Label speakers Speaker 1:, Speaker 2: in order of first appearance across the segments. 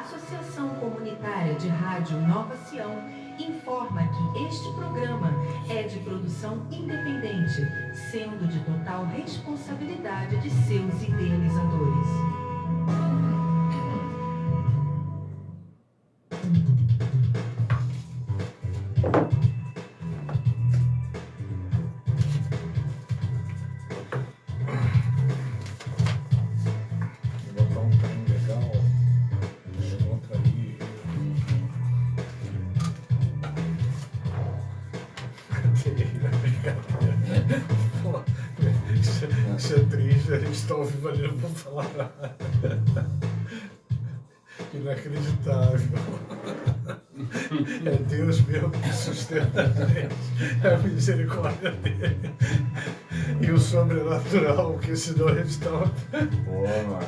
Speaker 1: Associação Comunitária de Rádio Nova Sião informa que este programa é de produção independente, sendo de total responsabilidade de seus idealizadores.
Speaker 2: Isso é triste, a gente está ao vivo ali, não vou falar nada. Inacreditável. É Deus mesmo que sustenta a gente, é a misericórdia dele. E o sobrenatural, que senão a gente estava.
Speaker 3: Pô, mano,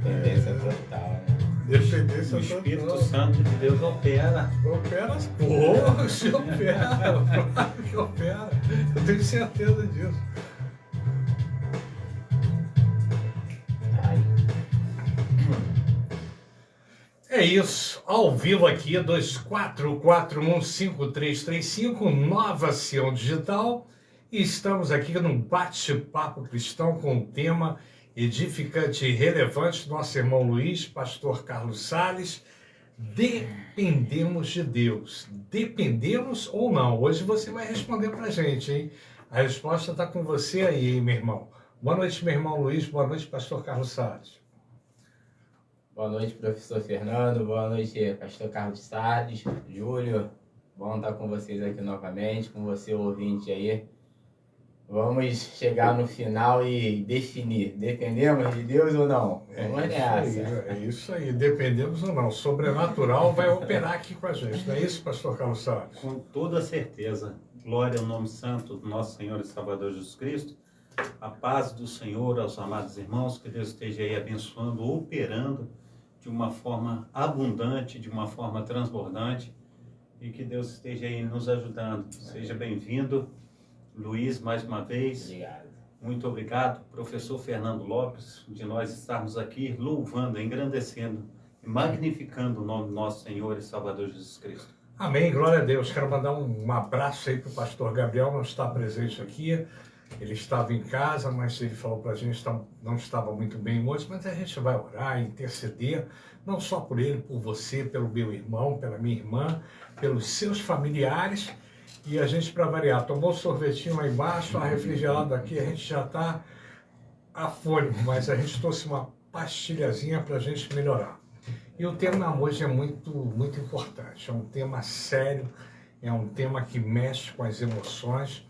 Speaker 3: dependência total, né?
Speaker 2: Dependência
Speaker 4: O Espírito
Speaker 2: total.
Speaker 4: Santo de Deus opera.
Speaker 2: Opera, pô, se opera, claro que opera. Eu tenho certeza disso. É isso, ao vivo aqui, 24415335, Nova Sião Digital, e estamos aqui num bate-papo cristão com um tema edificante e relevante, nosso irmão Luiz, pastor Carlos Salles. Dependemos de Deus. Dependemos ou não? Hoje você vai responder pra gente, hein? A resposta está com você aí, hein, meu irmão. Boa noite, meu irmão Luiz, boa noite, pastor Carlos Salles.
Speaker 3: Boa noite, professor Fernando. Boa noite, pastor Carlos Salles. Júlio, bom estar com vocês aqui novamente, com você, ouvinte aí. Vamos chegar no final e definir, dependemos de Deus ou não? Vamos nessa.
Speaker 2: É isso aí, dependemos ou não. Sobrenatural vai operar aqui com a gente, não é isso, pastor Carlos Salles?
Speaker 4: Com toda certeza. Glória ao nome santo do nosso Senhor e Salvador Jesus Cristo. A paz do Senhor aos amados irmãos, que Deus esteja aí abençoando, operando de uma forma abundante, de uma forma transbordante, e que Deus esteja aí nos ajudando. Seja bem-vindo, Luiz, mais uma vez.
Speaker 3: Obrigado.
Speaker 4: Muito obrigado, professor Fernando Lopes, de nós estarmos aqui louvando, engrandecendo e magnificando o nome do nosso Senhor e Salvador Jesus Cristo.
Speaker 2: Amém, glória a Deus. Quero mandar um abraço aí para o pastor Gabriel, não está presente aqui. Ele estava em casa, mas ele falou para a gente que não estava muito bem hoje, mas a gente vai orar, interceder, não só por ele, por você, pelo meu irmão, pela minha irmã, pelos seus familiares. E a gente, para variar, tomou sorvetinho lá embaixo, a refrigerado aqui, a gente já está afônico, mas a gente trouxe uma pastilhazinha para a gente melhorar. E o tema hoje é muito importante, é um tema sério, é um tema que mexe com as emoções.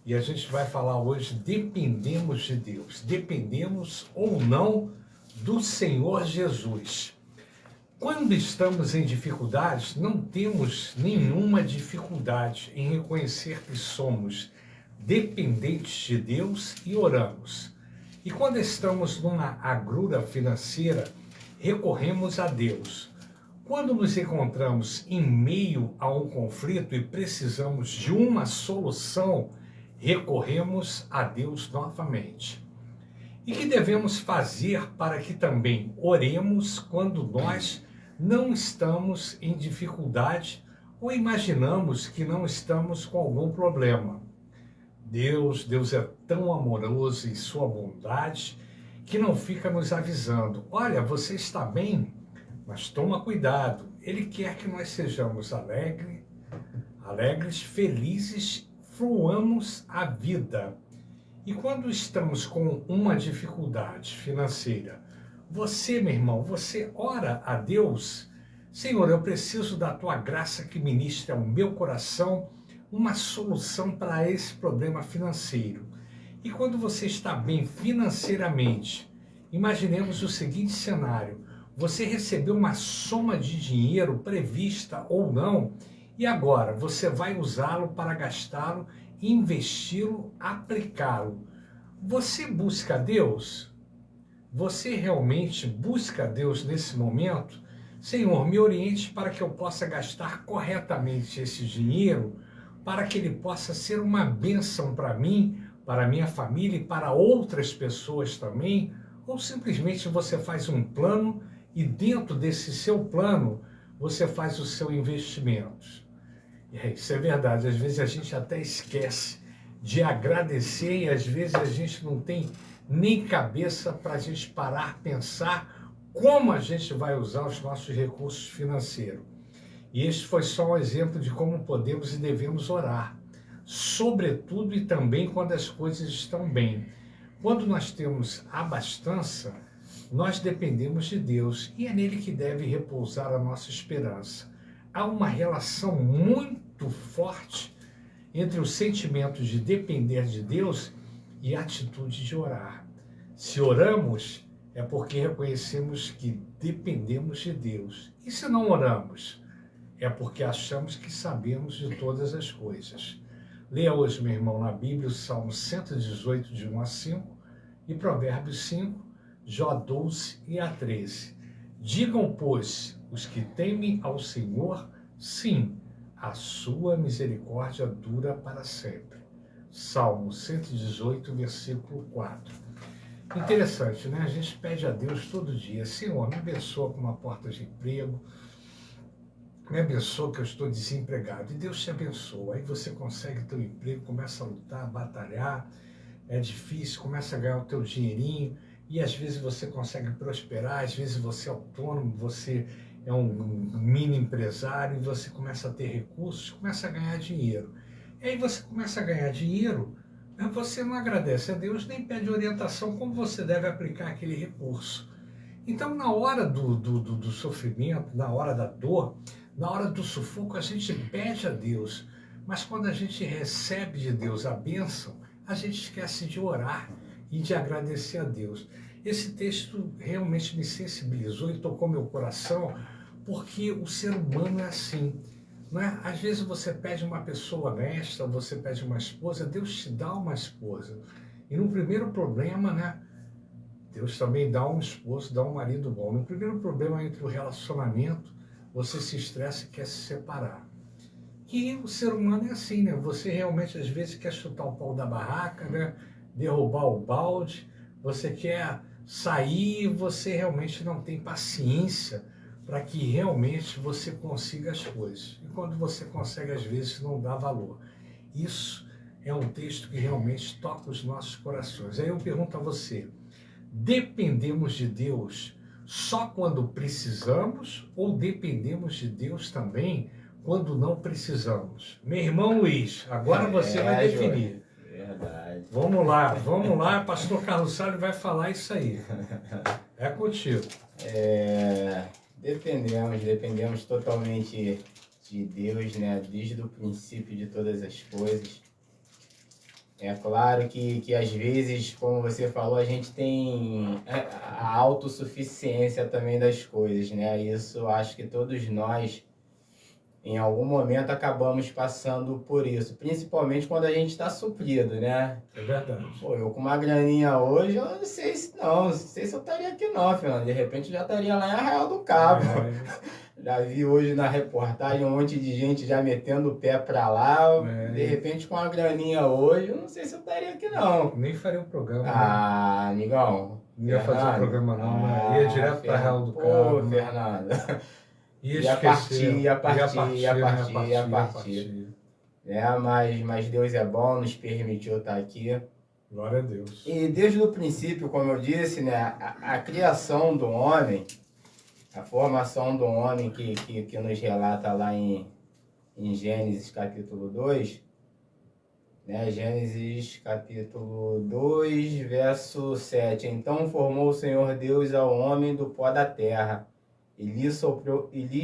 Speaker 2: E a gente vai falar hoje, dependemos de Deus, dependemos ou não do Senhor Jesus. Quando estamos em dificuldades, não temos nenhuma dificuldade em reconhecer que somos dependentes de Deus e oramos. E quando estamos numa agrura financeira, recorremos a Deus. Quando nos encontramos em meio a um conflito e precisamos de uma solução, recorremos a Deus novamente. E que devemos fazer para que também oremos quando nós não estamos em dificuldade ou imaginamos que não estamos com algum problema? Deus é tão amoroso em sua bondade que não fica nos avisando: olha, você está bem, mas toma cuidado. Ele quer que nós sejamos alegres, felizes, fluamos a vida. E quando estamos com uma dificuldade financeira, você, meu irmão, você ora a Deus: Senhor, eu preciso da tua graça que ministre ao meu coração uma solução para esse problema financeiro. E quando você está bem financeiramente, imaginemos o seguinte cenário: você recebeu uma soma de dinheiro prevista ou não, e agora você vai usá-lo para gastá-lo, investi-lo, aplicá-lo. Você busca Deus? Você realmente busca Deus nesse momento? Senhor, me oriente para que eu possa gastar corretamente esse dinheiro, para que ele possa ser uma bênção para mim, para minha família e para outras pessoas também? Ou simplesmente você faz um plano e dentro desse seu plano, você faz os seus investimentos. Isso é verdade, às vezes a gente até esquece de agradecer e às vezes a gente não tem nem cabeça para a gente parar, pensar como a gente vai usar os nossos recursos financeiros. E este foi só um exemplo de como podemos e devemos orar, sobretudo e também quando as coisas estão bem. Quando nós temos abastança, nós dependemos de Deus e é nele que deve repousar a nossa esperança. Há uma relação muito forte entre o sentimento de depender de Deus e a atitude de orar. Se oramos, é porque reconhecemos que dependemos de Deus. E se não oramos, é porque achamos que sabemos de todas as coisas. Leia hoje, meu irmão, na Bíblia, o Salmo 118, de 1 a 5, e Provérbios 5, Jó 12 e a 13. Digam, pois, os que temem ao Senhor, sim, a sua misericórdia dura para sempre. Salmo 118, versículo 4. Interessante, né? A gente pede a Deus todo dia: Senhor, me abençoa com uma porta de emprego, me abençoa que eu estou desempregado. E Deus te abençoa. Aí você consegue teu emprego, começa a lutar, batalhar, é difícil, começa a ganhar o teu dinheirinho, e às vezes você consegue prosperar, às vezes você é autônomo, você é um mini empresário, e você começa a ter recursos, começa a ganhar dinheiro. E aí você começa a ganhar dinheiro, mas você não agradece a Deus, nem pede orientação como você deve aplicar aquele recurso. Então, na hora do sofrimento, na hora da dor, na hora do sufoco, a gente pede a Deus, mas quando a gente recebe de Deus a bênção, a gente esquece de orar e de agradecer a Deus. Esse texto realmente me sensibilizou e tocou meu coração, porque o ser humano é assim, não é? Às vezes você pede uma pessoa honesta, você pede uma esposa, Deus te dá uma esposa. E no primeiro problema, né? Deus também dá um esposo, dá um marido bom. No primeiro problema entre o relacionamento, você se estressa e quer se separar. E o ser humano é assim, né? Você realmente às vezes quer chutar o pau da barraca, né? Derrubar o balde, você quer sair, você realmente não tem paciência para que realmente você consiga as coisas. E quando você consegue, às vezes, não dá valor. Isso é um texto que realmente toca os nossos corações. Aí eu pergunto a você: dependemos de Deus só quando precisamos ou dependemos de Deus também quando não precisamos? Meu irmão Luiz, agora você vai definir.
Speaker 3: Verdade.
Speaker 2: Vamos lá, pastor Carlos Salles vai falar isso aí. É contigo.
Speaker 3: Dependemos totalmente de Deus, né? Desde o princípio de todas as coisas. É claro que às vezes, como você falou, a gente tem a autossuficiência também das coisas, né? Isso, acho que todos nós, em algum momento, acabamos passando por isso. Principalmente quando a gente está suprido, né?
Speaker 2: É verdade.
Speaker 3: Pô, eu com uma graninha hoje, eu não sei se eu estaria aqui não, Fernando. De repente eu já estaria lá em Arraial do Cabo. Já vi hoje na reportagem um monte de gente já metendo o pé pra lá. De repente, com uma graninha hoje, eu não sei se eu estaria aqui não.
Speaker 2: Nem faria o programa.
Speaker 3: Ah, né? Amigão.
Speaker 2: Não ia fazer o programa não, ia direto pra Arraial do Cabo.
Speaker 3: Pô, Fernando.
Speaker 2: Ia partir.
Speaker 3: Mas Deus é bom, nos permitiu estar aqui.
Speaker 2: Glória a Deus.
Speaker 3: E desde o princípio, como eu disse, né, a criação do homem, a formação do homem que nos relata lá em Gênesis capítulo 2, né, Gênesis capítulo 2, verso 7. Então formou o Senhor Deus ao homem do pó da terra, e lhe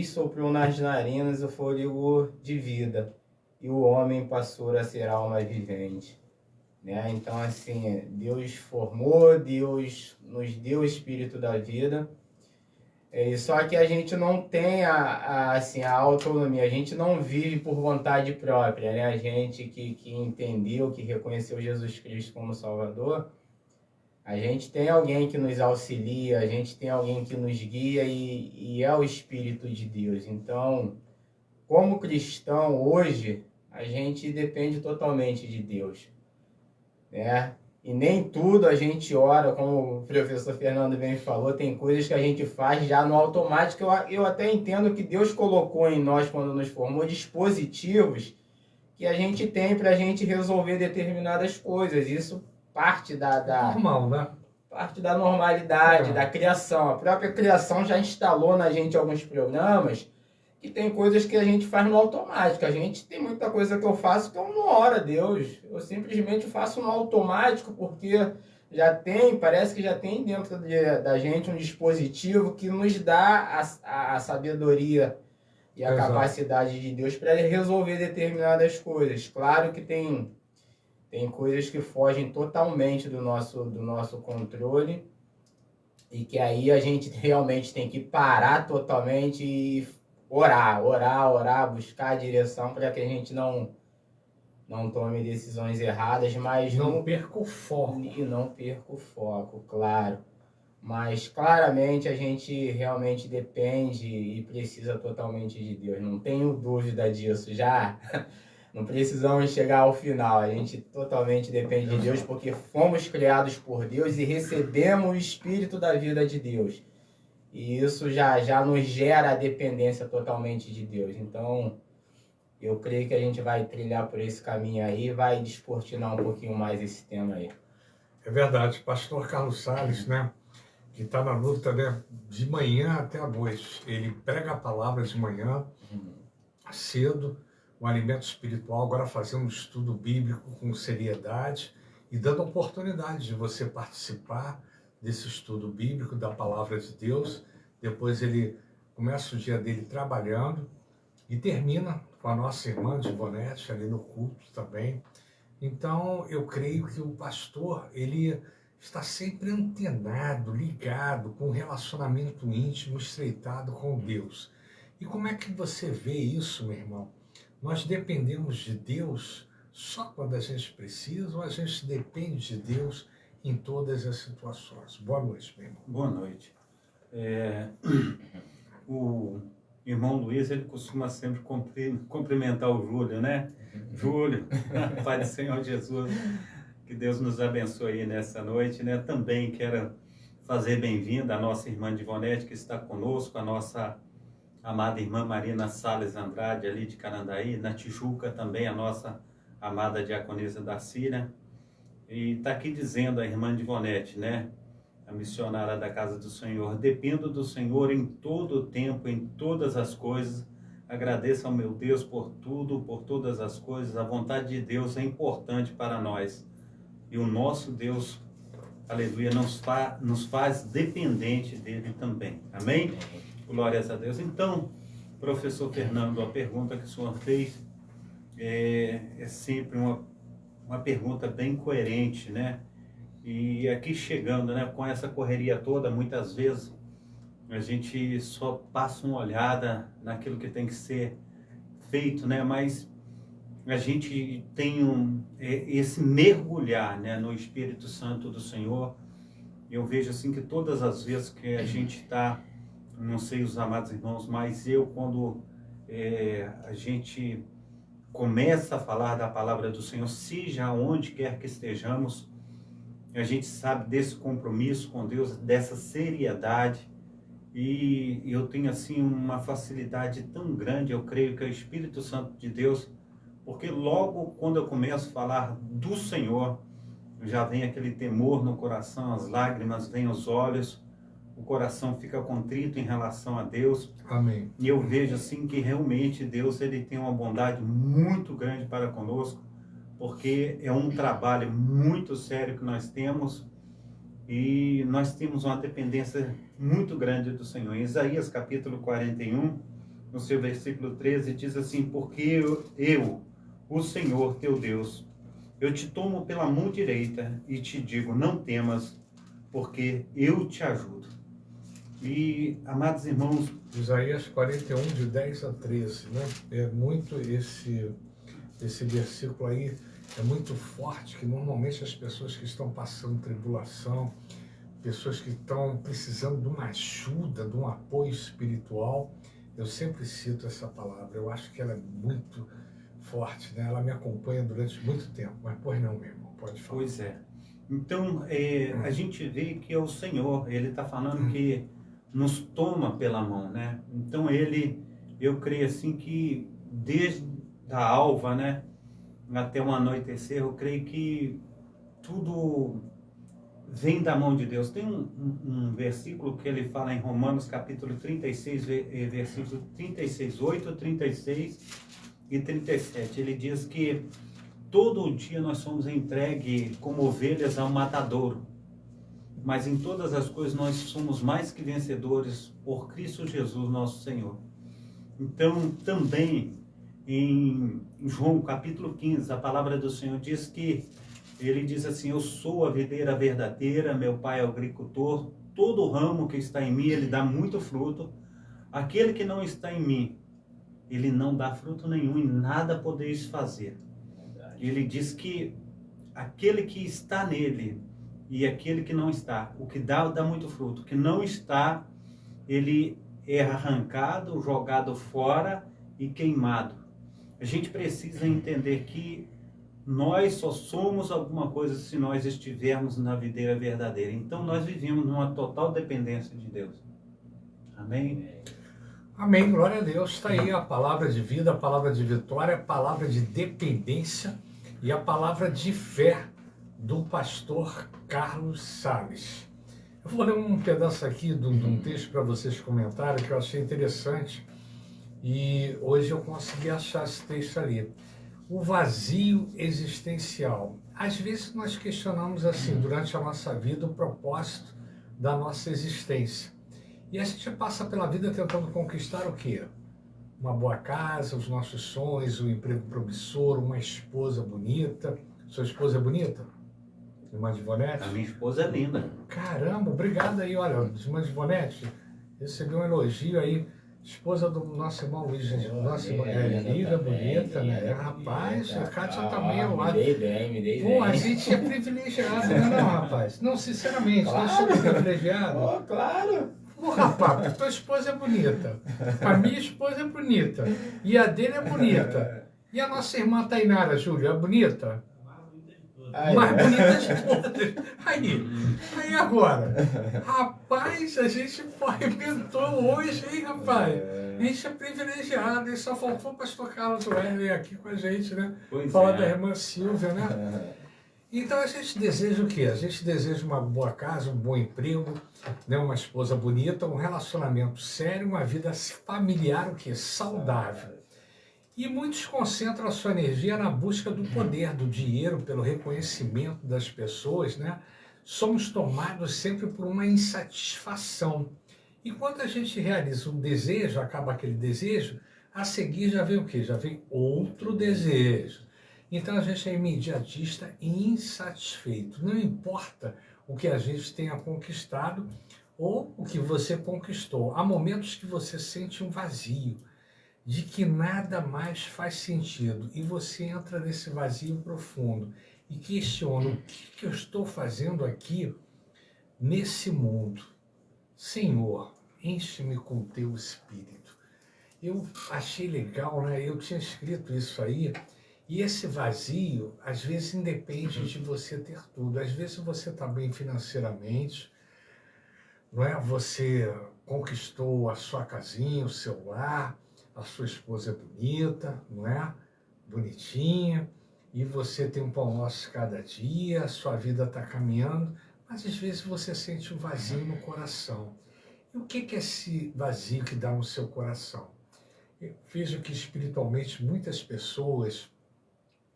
Speaker 3: soprou nas narinas o fôlego de vida, e o homem passou a ser alma vivente. Né? Então, assim, Deus formou, Deus nos deu o espírito da vida, só que a gente não tem a autonomia, a gente não vive por vontade própria, né? A gente que entendeu, que reconheceu Jesus Cristo como Salvador, a gente tem alguém que nos auxilia, a gente tem alguém que nos guia e é o Espírito de Deus. Então, como cristão hoje, a gente depende totalmente de Deus, né? E nem tudo a gente ora, como o professor Fernando bem falou, tem coisas que a gente faz já no automático. Eu até entendo que Deus colocou em nós, quando nos formou, dispositivos que a gente tem para a gente resolver determinadas coisas. Isso parte
Speaker 2: Normal, né?
Speaker 3: parte da normalidade, da criação. A própria criação já instalou na gente alguns programas que tem coisas que a gente faz no automático. A gente tem muita coisa que eu faço que eu não oro a Deus. Eu simplesmente faço no automático porque parece que já tem dentro da gente um dispositivo que nos dá a sabedoria e a capacidade de Deus para resolver determinadas coisas. Claro que tem coisas que fogem totalmente do nosso controle e que aí a gente realmente tem que parar totalmente e orar, buscar a direção para que a gente não tome decisões erradas, mas
Speaker 2: não perca o foco.
Speaker 3: E não perca o foco, claro. Mas claramente a gente realmente depende e precisa totalmente de Deus. Não tenho dúvida disso. Já não precisamos chegar ao final. A gente totalmente depende de Deus porque fomos criados por Deus e recebemos o Espírito da vida de Deus. E isso já nos gera a dependência totalmente de Deus. Então, eu creio que a gente vai trilhar por esse caminho aí e vai descortinar um pouquinho mais esse tema aí.
Speaker 2: É verdade. Pastor Carlos Salles, né? Que está na luta, né? De manhã até a noite. Ele prega a palavra de manhã, cedo, o alimento espiritual, agora fazendo um estudo bíblico com seriedade e dando oportunidade de você participar desse estudo bíblico da palavra de Deus. Depois ele começa o dia dele trabalhando e termina com a nossa irmã de Ivonete ali no culto também. Então eu creio que o pastor, ele está sempre antenado, ligado, com um relacionamento íntimo, estreitado com Deus. E como é que você vê isso, meu irmão? Nós dependemos de Deus só quando a gente precisa ou a gente depende de Deus em todas as situações? Boa noite, meu irmão.
Speaker 4: Boa noite. O irmão Luiz, ele costuma sempre cumprimentar o Júlio, né? Júlio, Pai do Senhor Jesus, que Deus nos abençoe nessa noite, né? Também quero fazer bem-vinda a nossa irmã Ivonete, que está conosco, a nossa amada irmã Marina Salles Andrade, ali de Carandaí, na Tijuca também, a nossa amada diaconisa Darcy, né? E está aqui dizendo a irmã Ivonete, né? A missionária da casa do Senhor: dependo do Senhor em todo o tempo, em todas as coisas. Agradeço ao meu Deus por tudo, por todas as coisas. A vontade de Deus é importante para nós. E o nosso Deus, aleluia, nos faz dependente dele também. Amém? Glórias a Deus. Então, professor Fernando, a pergunta que o senhor fez é sempre uma pergunta bem coerente, né? E aqui chegando, né, com essa correria toda, muitas vezes a gente só passa uma olhada naquilo que tem que ser feito, né? Mas a gente tem esse mergulhar, né, no Espírito Santo do Senhor. Eu vejo assim que todas as vezes que a gente está, não sei os amados irmãos, mas quando a gente começa a falar da palavra do Senhor, seja onde quer que estejamos, a gente sabe desse compromisso com Deus, dessa seriedade, e eu tenho assim uma facilidade tão grande, eu creio que é o Espírito Santo de Deus, porque logo quando eu começo a falar do Senhor, já vem aquele temor no coração, as lágrimas vêm aos olhos, o coração fica contrito em relação a Deus.
Speaker 2: Amém.
Speaker 4: E eu vejo assim que realmente Deus, ele tem uma bondade muito grande para conosco, porque é um trabalho muito sério que nós temos e nós temos uma dependência muito grande do Senhor. Em Isaías capítulo 41, no seu versículo 13, diz assim: porque eu, o Senhor teu Deus, eu te tomo pela mão direita e te digo, não temas, porque eu te ajudo. E, amados irmãos,
Speaker 2: Isaías 41, de 10 a 13, né? É muito esse versículo aí, é muito forte, que normalmente as pessoas que estão passando tribulação, pessoas que estão precisando de uma ajuda, de um apoio espiritual, eu sempre cito essa palavra. Eu acho que ela é muito forte, né? Ela me acompanha durante muito tempo. Mas, pois não, meu irmão, pode falar.
Speaker 4: Pois é. Então, a gente vê que é o Senhor, Ele está falando que nos toma pela mão, né? Então, eu creio assim que desde a alva, né, até o anoitecer, eu creio que tudo vem da mão de Deus. Tem um versículo que ele fala em Romanos capítulo 36, versículo 36, 8, 36 e 37. Ele diz que todo dia nós somos entregues como ovelhas ao matadouro, mas em todas as coisas nós somos mais que vencedores por Cristo Jesus, nosso Senhor. Então, também em João capítulo 15, a palavra do Senhor diz que ele diz assim: eu sou a videira verdadeira, meu pai é o agricultor, todo ramo que está em mim, ele dá muito fruto. Aquele que não está em mim, ele não dá fruto nenhum, e nada podeis fazer. Ele diz que aquele que está nele e aquele que não está, o que dá muito fruto, o que não está, ele é arrancado, jogado fora e queimado. A gente precisa entender que nós só somos alguma coisa se nós estivermos na videira verdadeira. Então nós vivemos numa total dependência de Deus. Amém?
Speaker 2: Amém, glória a Deus. Está aí a palavra de vida, a palavra de vitória, a palavra de dependência e a palavra de fé do pastor Carlos Sales. Eu vou ler um pedaço aqui de um texto para vocês comentarem que eu achei interessante e hoje eu consegui achar esse texto ali. O vazio existencial. Às vezes nós questionamos assim, durante a nossa vida, o propósito da nossa existência. E a gente passa pela vida tentando conquistar o quê? Uma boa casa, os nossos sonhos, um emprego promissor, uma esposa bonita. Sua esposa é bonita? Irmã de Ivonete?
Speaker 4: A minha esposa é linda.
Speaker 2: Caramba, obrigado aí, olha, irmã de Ivonete, recebi um elogio aí. Esposa do nosso irmão Luiz, gente. Nossa irmã linda, bonita, né? Rapaz, a Kátia também é lá.
Speaker 3: Me dei bem.
Speaker 2: Pô, a gente é privilegiado, não, rapaz? Não, sinceramente, nós somos privilegiados.
Speaker 3: Oh, claro!
Speaker 2: Pô, rapaz, tua esposa é bonita. A minha esposa é bonita. E a dele é bonita. E a nossa irmã Tainara, Júlia, é bonita? Mais bonita de todas. Aí agora. Rapaz, a gente arrebentou hoje, hein, rapaz? A gente é privilegiado, e só faltou o pastor Carlos Weller aqui com a gente, né? Falar da irmã Silvia, né? Então a gente deseja o quê? A gente deseja uma boa casa, um bom emprego, né? Uma esposa bonita, um relacionamento sério, uma vida familiar, o quê? Saudável. E muitos concentram a sua energia na busca do poder, do dinheiro, pelo reconhecimento das pessoas, né? Somos tomados sempre por uma insatisfação. E quando a gente realiza um desejo, acaba aquele desejo, a seguir já vem o quê? Já vem outro desejo. Então a gente é imediatista e insatisfeito. Não importa o que a gente tenha conquistado ou o que você conquistou. Há momentos que você sente um vazio, de que nada mais faz sentido, e você entra nesse vazio profundo e questiona: o que eu estou fazendo aqui nesse mundo? Senhor, enche-me com teu espírito. Eu achei legal, né? Eu tinha escrito isso aí, e esse vazio às vezes independe de você ter tudo. Às vezes você está bem financeiramente, não é? Você conquistou a sua casinha, o seu lar, a sua esposa é bonita, não é? Bonitinha, e você tem um pão nosso cada dia, a sua vida está caminhando, mas às vezes você sente um vazio no coração. E o que é esse vazio que dá no seu coração? Eu vejo que espiritualmente muitas pessoas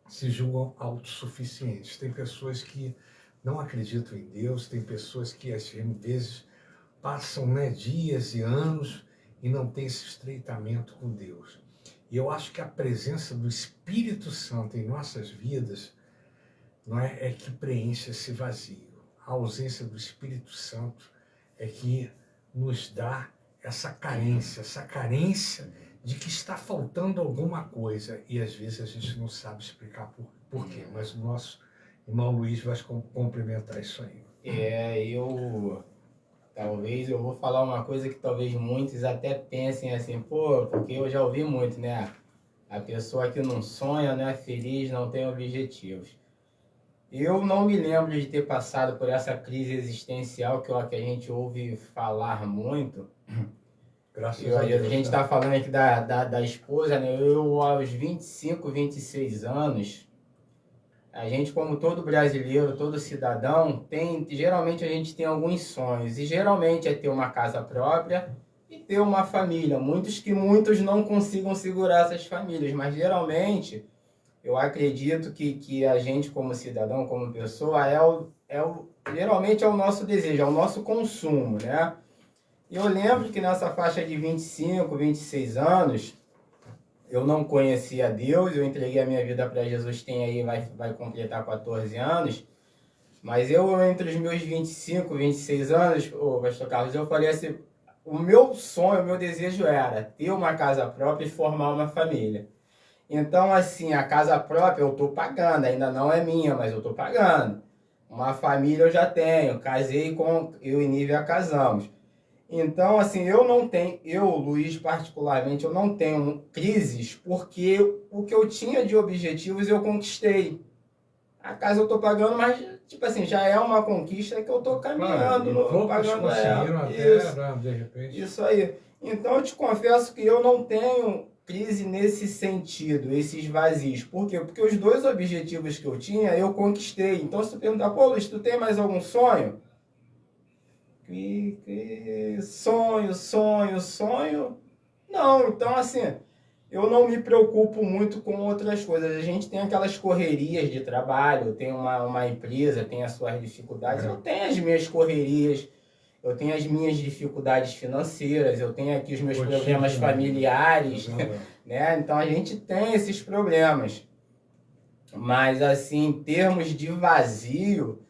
Speaker 2: se julgam autossuficientes. Tem pessoas que não acreditam em Deus, tem pessoas que às vezes passam, né, dias e anos e não tem esse estreitamento com Deus. E eu acho que a presença do Espírito Santo em nossas vidas não é que preenche esse vazio. A ausência do Espírito Santo é que nos dá essa carência de que está faltando alguma coisa. E às vezes a gente não sabe explicar por quê. Mas o nosso irmão Luiz vai complementar isso aí.
Speaker 3: Talvez eu vou falar uma coisa que talvez muitos até pensem assim, pô, porque eu já ouvi muito, né? A pessoa que não sonha, não é feliz, não tem objetivos. Eu não me lembro de ter passado por essa crise existencial que a gente ouve falar muito.
Speaker 2: Graças a Deus.
Speaker 3: A gente está falando aqui da esposa, né? Eu, aos 25, 26 anos, a gente, como todo brasileiro, todo cidadão, geralmente a gente tem alguns sonhos. E geralmente é ter uma casa própria e ter uma família. Muitos não consigam segurar essas famílias, mas geralmente eu acredito que a gente, como cidadão, como pessoa, geralmente é o nosso desejo, é o nosso consumo, né? E eu lembro que nessa faixa de 25, 26 anos, eu não conhecia Deus, eu entreguei a minha vida para Jesus, vai completar 14 anos, mas entre os meus 25, 26 anos, pastor Carlos, eu falei assim, o meu sonho, o meu desejo era ter uma casa própria e formar uma família. Então, assim, a casa própria eu estou pagando, ainda não é minha, mas eu estou pagando. Uma família eu já tenho, eu e Nívia casamos. Então, assim, Luiz, particularmente, eu não tenho crises, porque o que eu tinha de objetivos eu conquistei. A casa eu estou pagando, mas, tipo assim, já é uma conquista que eu estou caminhando, pagando ela.
Speaker 2: Até, de repente.
Speaker 3: Isso aí. Então, eu te confesso que eu não tenho crise nesse sentido, esses vazios. Por quê? Porque os 2 objetivos que eu tinha, eu conquistei. Então, se tu perguntar, pô, Luiz, tu tem mais algum sonho? Sonho. Não, então assim, eu não me preocupo muito com outras coisas. A gente tem aquelas correrias de trabalho, tem uma empresa, tem as suas dificuldades. Eu tenho as minhas correrias, eu tenho as minhas dificuldades financeiras, eu tenho aqui os meus problemas familiares, né? Então a gente tem esses problemas. Mas assim, em termos de vazio,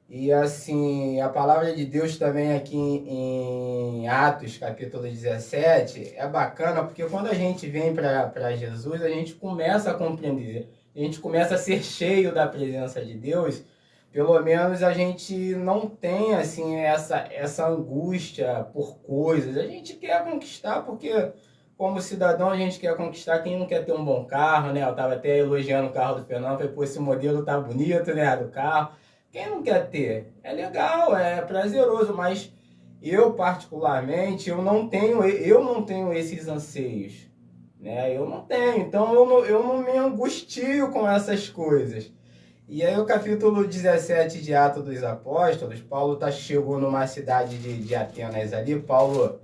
Speaker 3: e assim, a palavra de Deus também aqui em Atos, capítulo 17, é bacana, porque quando a gente vem para Jesus, a gente começa a compreender, a gente começa a ser cheio da presença de Deus, pelo menos a gente não tem assim, essa angústia por coisas. A gente quer conquistar, porque como cidadão a gente quer conquistar. Quem não quer ter um bom carro, né? Eu estava até elogiando o carro do Fernando, falei, pô, esse modelo tá bonito, né, do carro. Quem não quer ter? É legal, é prazeroso, mas eu particularmente, eu não tenho esses anseios, né? Eu não tenho, então eu não me angustio com essas coisas. E aí o capítulo 17 de Atos dos Apóstolos, Paulo chegou numa cidade de Atenas ali, Paulo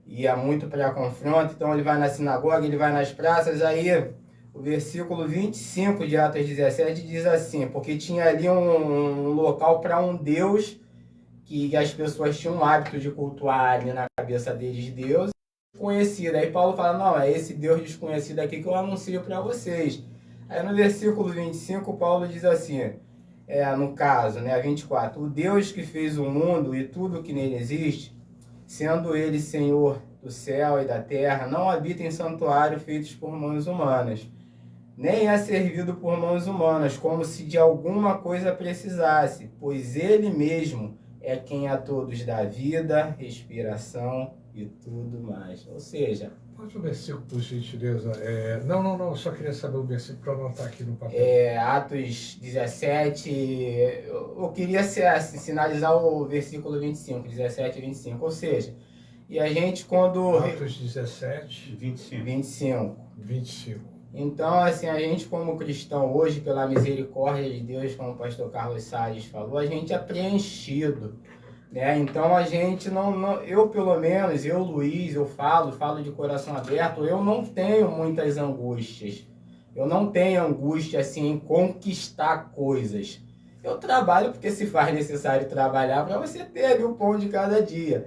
Speaker 3: ia muito para confronto, então ele vai na sinagoga, ele vai nas praças, aí o versículo 25 de Atos 17 diz assim, porque tinha ali um local para um Deus que as pessoas tinham o hábito de cultuar ali na cabeça deles, Deus conhecido. Aí Paulo fala, não, é esse Deus desconhecido aqui que eu anuncio para vocês. Aí no versículo 25, Paulo diz assim, no caso, né, 24, o Deus que fez o mundo e tudo que nele existe, sendo ele Senhor do céu e da terra, não habita em santuário feitos por mãos humanas, nem é servido por mãos humanas, como se de alguma coisa precisasse, pois ele mesmo é quem a todos dá vida, respiração e tudo mais. Ou seja...
Speaker 2: Pode o versículo, por gentileza? Não, só queria saber o versículo para anotar aqui no papel.
Speaker 3: Atos 17, eu queria sinalizar o versículo 25, 17 e 25, ou seja, e a gente quando...
Speaker 2: Atos 17, 25.
Speaker 3: Então, assim, a gente como cristão hoje, pela misericórdia de Deus, como o pastor Carlos Salles falou, a gente é preenchido, né? Então, a gente eu pelo menos, Luiz, eu falo de coração aberto, eu não tenho muitas angústias. Eu não tenho angústia, assim, em conquistar coisas. Eu trabalho porque se faz necessário trabalhar para você ter ali o pão de cada dia.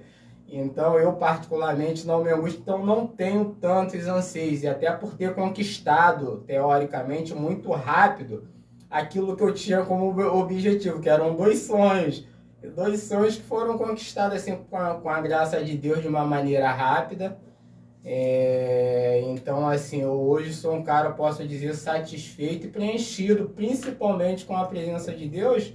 Speaker 3: Então, eu particularmente não me angustio, então não tenho tantos anseios. E até por ter conquistado, teoricamente, muito rápido, aquilo que eu tinha como objetivo, que eram 2 sonhos. 2 sonhos que foram conquistados assim, com a graça de Deus de uma maneira rápida. Então, assim, eu hoje sou um cara, posso dizer, satisfeito e preenchido, principalmente com a presença de Deus,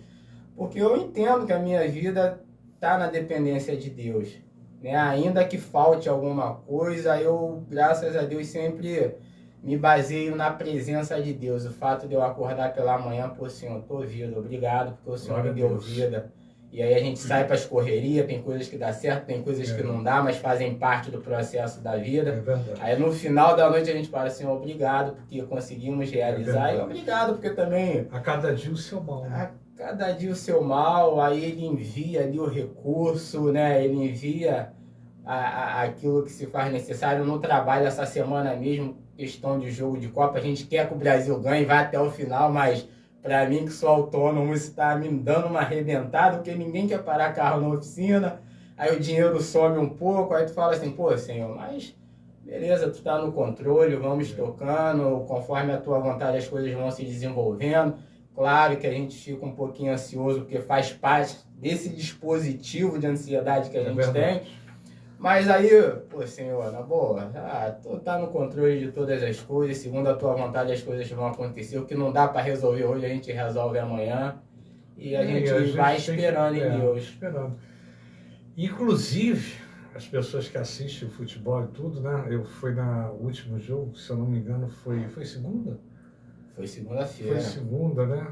Speaker 3: porque eu entendo que a minha vida está na dependência de Deus. Né? Ainda que falte alguma coisa, eu, graças a Deus, sempre me baseio na presença de Deus. O fato de eu acordar pela manhã, pô, Senhor, tô vivo, obrigado, porque o Senhor
Speaker 2: Glória
Speaker 3: me
Speaker 2: a
Speaker 3: deu
Speaker 2: Deus.
Speaker 3: vida. E aí a gente sai para as correrias, tem coisas que dá certo, tem coisas que não dá, mas fazem parte do processo da
Speaker 2: É
Speaker 3: vida.
Speaker 2: verdade.
Speaker 3: Aí no final da noite a gente fala assim, obrigado, porque conseguimos realizar,
Speaker 2: verdade.
Speaker 3: e obrigado, porque também
Speaker 2: A cada dia o seu mal, né?
Speaker 3: a cada dia o seu mal, aí ele envia ali o recurso, né? Ele envia aquilo que se faz necessário no trabalho essa semana mesmo, questão de jogo de Copa. A gente quer que o Brasil ganhe, vai até o final, mas para mim que sou autônomo, isso está me dando uma arrebentada, porque ninguém quer parar carro na oficina, aí o dinheiro some um pouco, aí tu fala assim, pô, Senhor, mas beleza, tu tá no controle, vamos tocando, conforme a tua vontade as coisas vão se desenvolvendo. Claro que a gente fica um pouquinho ansioso, porque faz parte desse dispositivo de ansiedade que a gente tem. Mas aí, pô, Senhor, na boa, tu tá no controle de todas as coisas, segundo a tua vontade as coisas vão acontecer. O que não dá para resolver hoje, a gente resolve amanhã. E a gente vai esperando em Deus.
Speaker 2: Esperando. Inclusive, as pessoas que assistem futebol e tudo, né? Eu fui no último jogo, se eu não me engano, foi segunda?
Speaker 3: Foi segunda-feira.
Speaker 2: Foi segunda, né?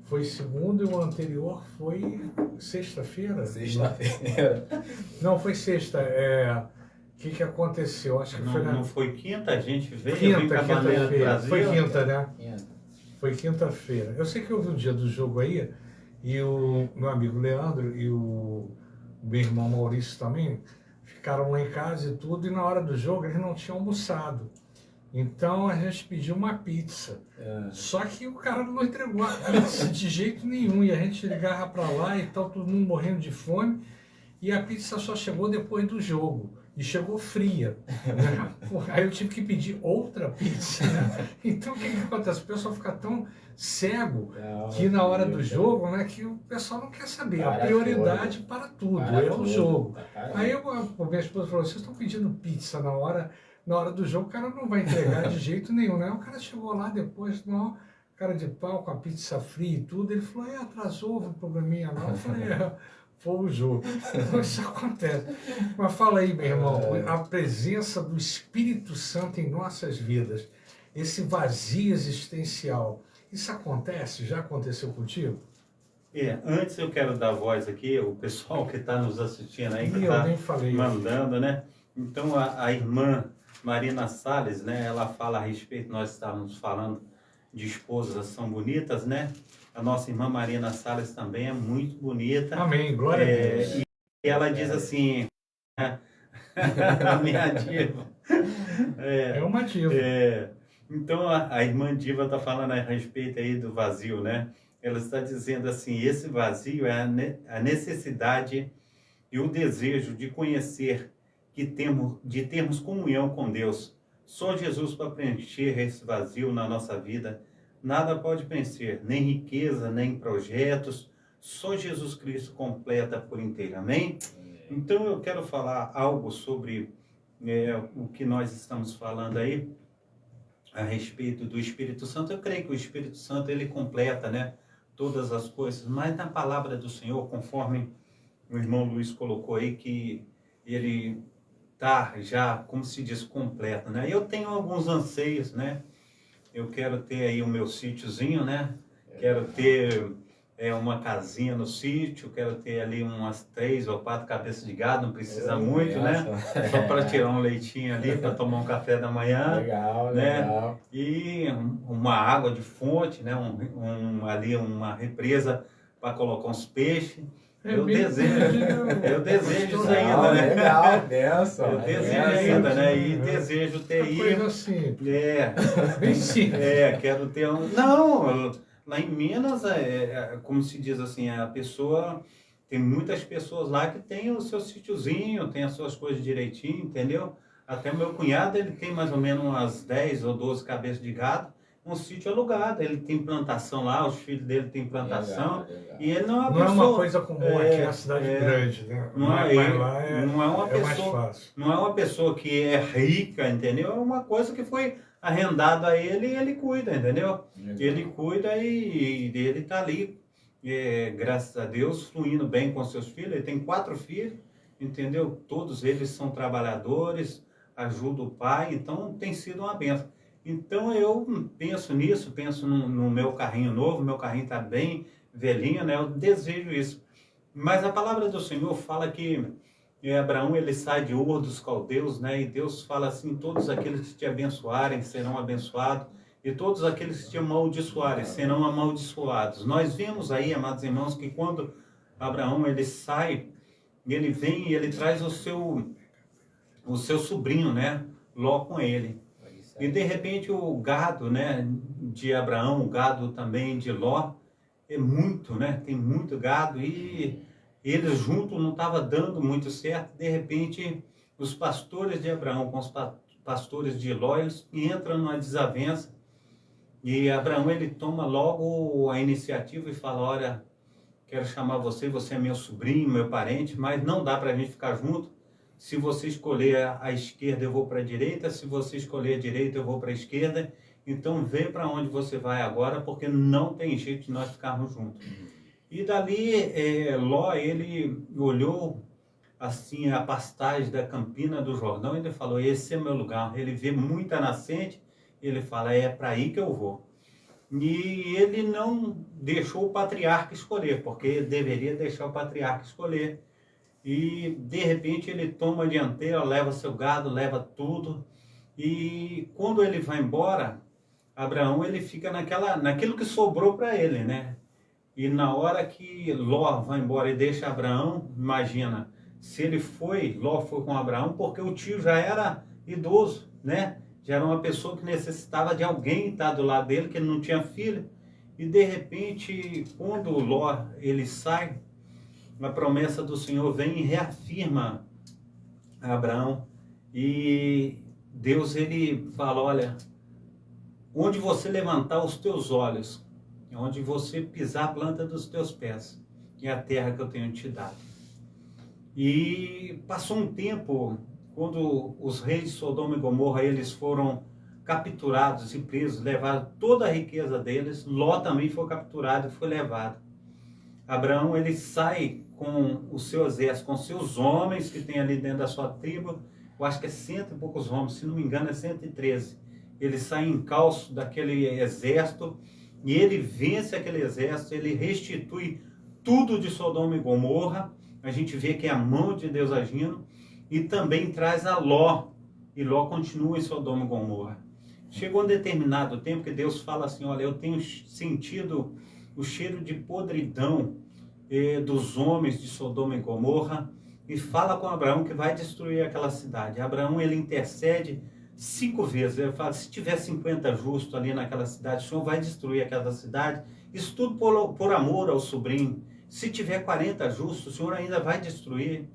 Speaker 2: Foi segunda e o anterior foi sexta-feira?
Speaker 3: Sexta-feira.
Speaker 2: Não, foi sexta. O que aconteceu? Acho que
Speaker 4: Não foi quinta, a gente veio.
Speaker 2: Quinta-feira. Foi quinta, né?
Speaker 3: Quinta.
Speaker 2: Foi quinta-feira. Eu sei que houve um dia do jogo aí, e o meu amigo Leandro e o meu irmão Maurício também ficaram lá em casa e tudo, e na hora do jogo eles não tinham almoçado. Então a gente pediu uma pizza. Só que o cara não entregou a pizza de jeito nenhum. E a gente ligava para lá e tal, todo mundo morrendo de fome. E a pizza só chegou depois do jogo. E chegou fria. Né? Aí eu tive que pedir outra pizza. Né? Então o que acontece? O pessoal fica tão cego que na hora do jogo, né, que o pessoal não quer saber. A prioridade para tudo é o jogo. Aí a minha esposa falou, vocês estão pedindo pizza na hora do jogo, o cara não vai entregar de jeito nenhum, né? O cara chegou lá depois, não, cara de pau com a pizza fria e tudo, ele falou, atrasou, houve um probleminha não. Eu falei, foi o jogo. Então isso acontece. Mas fala aí, meu irmão, a presença do Espírito Santo em nossas vidas, esse vazio existencial, isso acontece? Já aconteceu contigo?
Speaker 4: Antes eu quero dar voz aqui, o pessoal que está nos assistindo aí, que
Speaker 2: eu nem
Speaker 4: está
Speaker 2: falei
Speaker 4: mandando, né? Então a irmã Marina Salles, né? Ela fala a respeito, nós estávamos falando de esposas são bonitas, né? A nossa irmã Marina Salles também é muito bonita.
Speaker 2: Amém, glória a Deus.
Speaker 4: E ela diz assim, a minha diva.
Speaker 2: É uma diva.
Speaker 4: Então a irmã diva está falando a respeito aí do vazio, né? Ela está dizendo assim, esse vazio é a necessidade e o desejo de conhecer, de termos comunhão com Deus. Só Jesus para preencher esse vazio na nossa vida. Nada pode preencher, nem riqueza, nem projetos. Só Jesus Cristo completa por inteiro. Amém? Então eu quero falar algo sobre o que nós estamos falando aí a respeito do Espírito Santo. Eu creio que o Espírito Santo ele completa, né, todas as coisas, mas na palavra do Senhor, conforme o irmão Luiz colocou aí, que ele tá já, como se diz, completo, né? Eu tenho alguns anseios, né? Eu quero ter aí o meu sítiozinho, né? Quero ter uma casinha no sítio, quero ter ali umas 3 ou 4 cabeças de gado, não precisa muito, né? Só para tirar um leitinho ali, para tomar um café da manhã.
Speaker 3: Legal,
Speaker 4: né?
Speaker 3: legal.
Speaker 4: E uma água de fonte, né? Ali uma represa para colocar uns peixes. Eu desejo isso ainda, né?
Speaker 3: Legal, benção.
Speaker 4: Eu desejo ainda, né? E desejo ter aí.
Speaker 2: Coisa simples.
Speaker 4: Bem simples. Quero ter um. Não, lá em Minas, como se diz assim, a pessoa. Tem muitas pessoas lá que tem o seu sítiozinho, tem as suas coisas direitinho, entendeu? Até o meu cunhado, ele tem mais ou menos umas 10 ou 12 cabeças de gado. Um sítio alugado, ele tem plantação lá, os filhos dele têm plantação, legal. E ele não é uma pessoa...
Speaker 2: Não é uma coisa comum aqui na cidade grande, né?
Speaker 4: Não é uma pessoa,
Speaker 2: mais fácil.
Speaker 4: Não é uma pessoa que é rica, entendeu? É uma coisa que foi arrendada a ele e ele cuida, entendeu? Legal. Ele cuida e ele está ali, graças a Deus, fluindo bem com seus filhos. Ele tem 4 filhos, entendeu? Todos eles são trabalhadores, ajudam o pai, então tem sido uma bênção. Então eu penso nisso, penso no meu carrinho novo, meu carrinho está bem velhinho, né? Eu desejo isso. Mas a palavra do Senhor fala que Abraão ele sai de Ur dos caldeus, né? E Deus fala assim: todos aqueles que te abençoarem serão abençoados, e todos aqueles que te amaldiçoarem serão amaldiçoados. Nós vemos aí, amados irmãos, que quando Abraão ele sai, ele vem e ele traz o seu sobrinho, né? Ló com ele. E de repente o gado, né, de Abraão, o gado também de Ló, é muito, né? Tem muito gado e eles juntos não estava dando muito certo. De repente, os pastores de Abraão com os pastores de Ló, eles entram numa desavença. E Abraão, ele toma logo a iniciativa e fala: olha, quero chamar você, você é meu sobrinho, meu parente, mas não dá para a gente ficar junto. Se você escolher a esquerda, eu vou para a direita. Se você escolher a direita, eu vou para a esquerda. Então, vê para onde você vai agora, porque não tem jeito de nós ficarmos juntos. E dali, Ló, ele olhou assim a pastagem da Campina do Jordão e ele falou: esse é meu lugar. Ele vê muita nascente, ele fala: é para aí que eu vou. E ele não deixou o patriarca escolher, porque deveria deixar o patriarca escolher. E de repente ele toma a dianteira, leva seu gado, leva tudo. E quando ele vai embora, Abraão ele fica naquilo que sobrou para ele, né? E na hora que Ló vai embora e deixa Abraão, imagina, se Ló foi com Abraão, porque o tio já era idoso, né? Já era uma pessoa que necessitava de alguém estar do lado dele, que ele não tinha filho. E de repente, quando Ló ele sai, a promessa do Senhor vem e reafirma a Abraão. E Deus ele fala: olha, onde você levantar os teus olhos, onde você pisar a planta dos teus pés, é a terra que eu tenho te dado. E passou um tempo, quando os reis de Sodoma e Gomorra eles foram capturados e presos, levaram toda a riqueza deles. Ló também foi capturado e foi levado. Abraão ele sai com o seu exército, com seus homens que tem ali dentro da sua tribo. Eu acho que é 100 e poucos homens, se não me engano é 113. Ele sai encalço daquele exército e ele vence aquele exército, ele restitui tudo de Sodoma e Gomorra. A gente vê que é a mão de Deus agindo, e também traz a Ló, e Ló continua em Sodoma e Gomorra. Chegou um determinado tempo que Deus fala assim: olha, eu tenho sentido o cheiro de podridão dos homens de Sodoma e Gomorra, e fala com Abraão que vai destruir aquela cidade. Abraão ele intercede 5 vezes, ele fala: se tiver 50 justos ali naquela cidade, o Senhor vai destruir aquela cidade. Isso tudo por amor ao sobrinho. Se tiver 40 justos, o Senhor ainda vai destruir.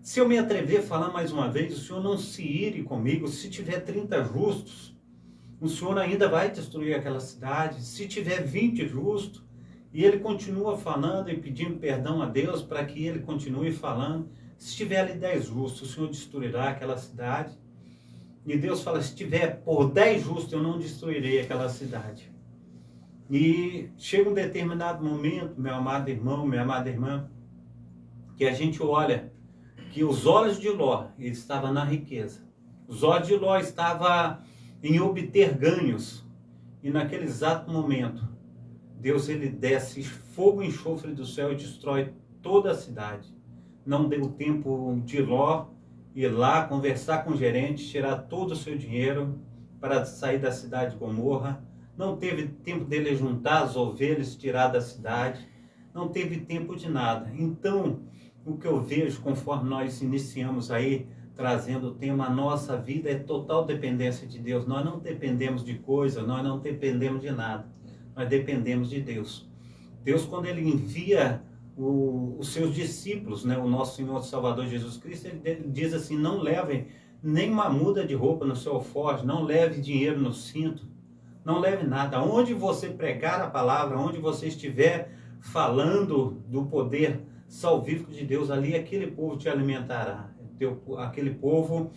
Speaker 4: Se eu me atrever a falar mais uma vez, o Senhor não se ire comigo. Se tiver 30 justos, o Senhor ainda vai destruir aquela cidade. Se tiver 20 justos, e ele continua falando e pedindo perdão a Deus para que ele continue falando. Se tiver ali 10 justos, o Senhor destruirá aquela cidade. E Deus fala: se tiver por 10 justos, eu não destruirei aquela cidade. E chega um determinado momento, meu amado irmão, minha amada irmã, que a gente olha que os olhos de Ló estavam na riqueza. Os olhos de Ló estavam em obter ganhos. E naquele exato momento, Deus ele desce fogo e enxofre do céu e destrói toda a cidade. Não deu tempo de Ló ir lá conversar com o gerente, tirar todo o seu dinheiro para sair da cidade de Gomorra. Não teve tempo dele juntar as ovelhas, tirar da cidade. Não teve tempo de nada. Então, o que eu vejo, conforme nós iniciamos aí, trazendo o tema, a nossa vida é total dependência de Deus. Nós não dependemos de coisa, nós não dependemos de nada. Nós dependemos de Deus. Deus, quando ele envia os seus discípulos, né, o nosso Senhor e Salvador Jesus Cristo, ele diz assim: não levem nem uma muda de roupa no seu alforje, não leve dinheiro no cinto, não leve nada. Onde você pregar a palavra, onde você estiver falando do poder salvífico de Deus, ali aquele povo te alimentará. Aquele povo,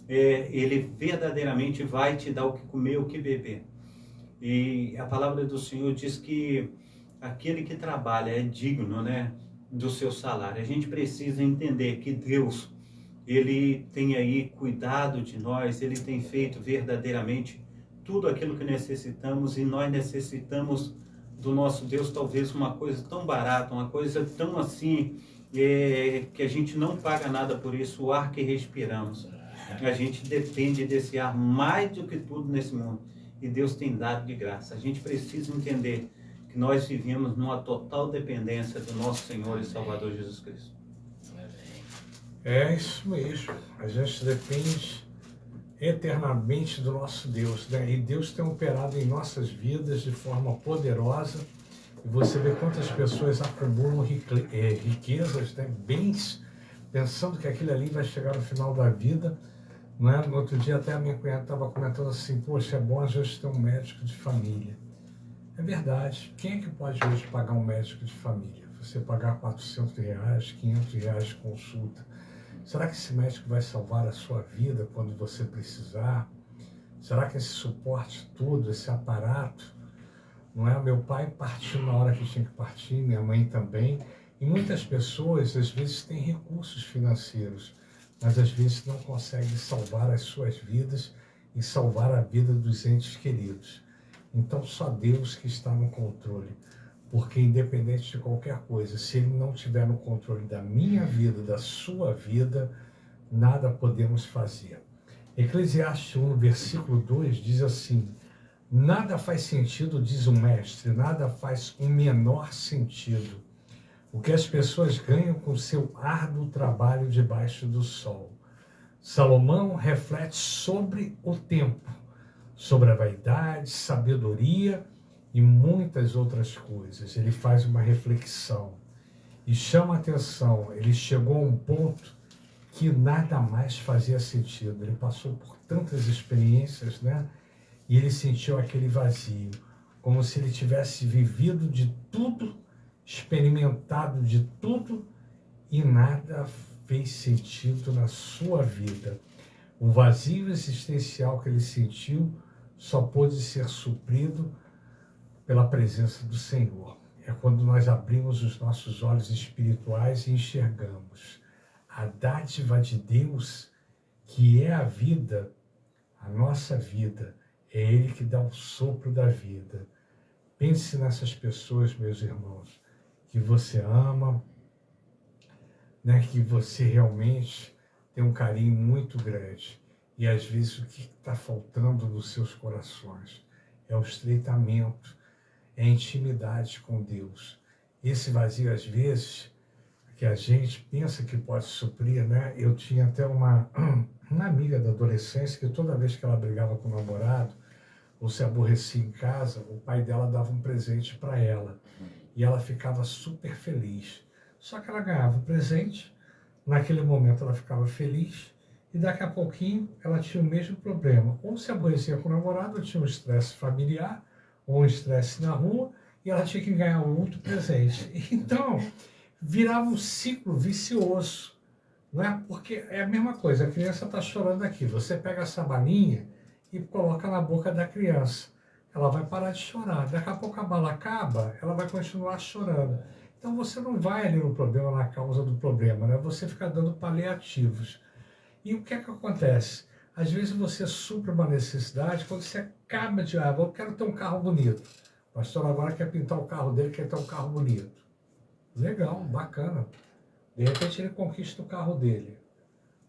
Speaker 4: ele verdadeiramente vai te dar o que comer, o que beber. E a palavra do Senhor diz que aquele que trabalha é digno, né, do seu salário. A gente precisa entender que Deus, ele tem aí cuidado de nós, ele tem feito verdadeiramente tudo aquilo que necessitamos, e nós necessitamos do nosso Deus, talvez uma coisa tão barata, uma coisa tão assim, que a gente não paga nada por isso, o ar que respiramos. A gente depende desse ar mais do que tudo nesse mundo, e Deus tem dado de graça. A gente precisa entender que nós vivemos numa total dependência do nosso Senhor e Salvador Jesus Cristo.
Speaker 2: É isso mesmo. A gente depende eternamente do nosso Deus, né? E Deus tem operado em nossas vidas de forma poderosa. E você vê quantas pessoas acumulam riquezas, né? Bens, pensando que aquilo ali vai chegar no final da vida. Né? No outro dia até a minha cunhada estava comentando assim, poxa, é bom às vezes ter um médico de família. É verdade. Quem é que pode hoje pagar um médico de família? Você pagar R$400, R$500 de consulta. Será que esse médico vai salvar a sua vida quando você precisar? Será que esse suporte todo, esse aparato, não é? Meu pai partiu na hora que tinha que partir, minha mãe também. E muitas pessoas, às vezes, têm recursos financeiros, mas às vezes não conseguem salvar as suas vidas e salvar a vida dos entes queridos. Então, só Deus que está no controle. Porque independente de qualquer coisa, se Ele não estiver no controle da minha vida, da sua vida, nada podemos fazer. Eclesiastes 1, versículo 2 diz assim, nada faz sentido, diz o mestre, nada faz o menor sentido. O que as pessoas ganham com seu árduo trabalho debaixo do sol. Salomão reflete sobre o tempo, sobre a vaidade, sabedoria e muitas outras coisas. Ele faz uma reflexão e chama a atenção. Ele chegou a um ponto que nada mais fazia sentido. Ele passou por tantas experiências, né? E ele sentiu aquele vazio, como se ele tivesse vivido de tudo, experimentado de tudo e nada fez sentido na sua vida. O vazio existencial que ele sentiu só pôde ser suprido pela presença do Senhor. É quando nós abrimos os nossos olhos espirituais e enxergamos a dádiva de Deus, que é a vida, a nossa vida, é Ele que dá o sopro da vida. Pense nessas pessoas, meus irmãos, que você ama, né, que você realmente tem um carinho muito grande. E às vezes o que está faltando nos seus corações é o estreitamento, é a intimidade com Deus. Esse vazio, às vezes, que a gente pensa que pode suprir, né? Eu tinha até uma amiga da adolescência que toda vez que ela brigava com o namorado ou se aborrecia em casa, o pai dela dava um presente para ela. E ela ficava super feliz. Só que ela ganhava o presente, naquele momento ela ficava feliz, e daqui a pouquinho ela tinha o mesmo problema. Ou se aborrecia com o namorado, ou tinha um estresse familiar, ou um estresse na rua, e ela tinha que ganhar um outro presente. Então, virava um ciclo vicioso, não é? Porque é a mesma coisa, a criança está chorando aqui, você pega essa balinha e coloca na boca da criança, ela vai parar de chorar, daqui a pouco a bala acaba, ela vai continuar chorando. Então você não vai ali no problema, na causa do problema, né? Você fica dando paliativos. E o que é que acontece? Às vezes você supre uma necessidade quando você acaba de, eu quero ter um carro bonito. O pastor agora quer pintar o carro dele, quer ter um carro bonito. Legal, bacana. De repente ele conquista o carro dele.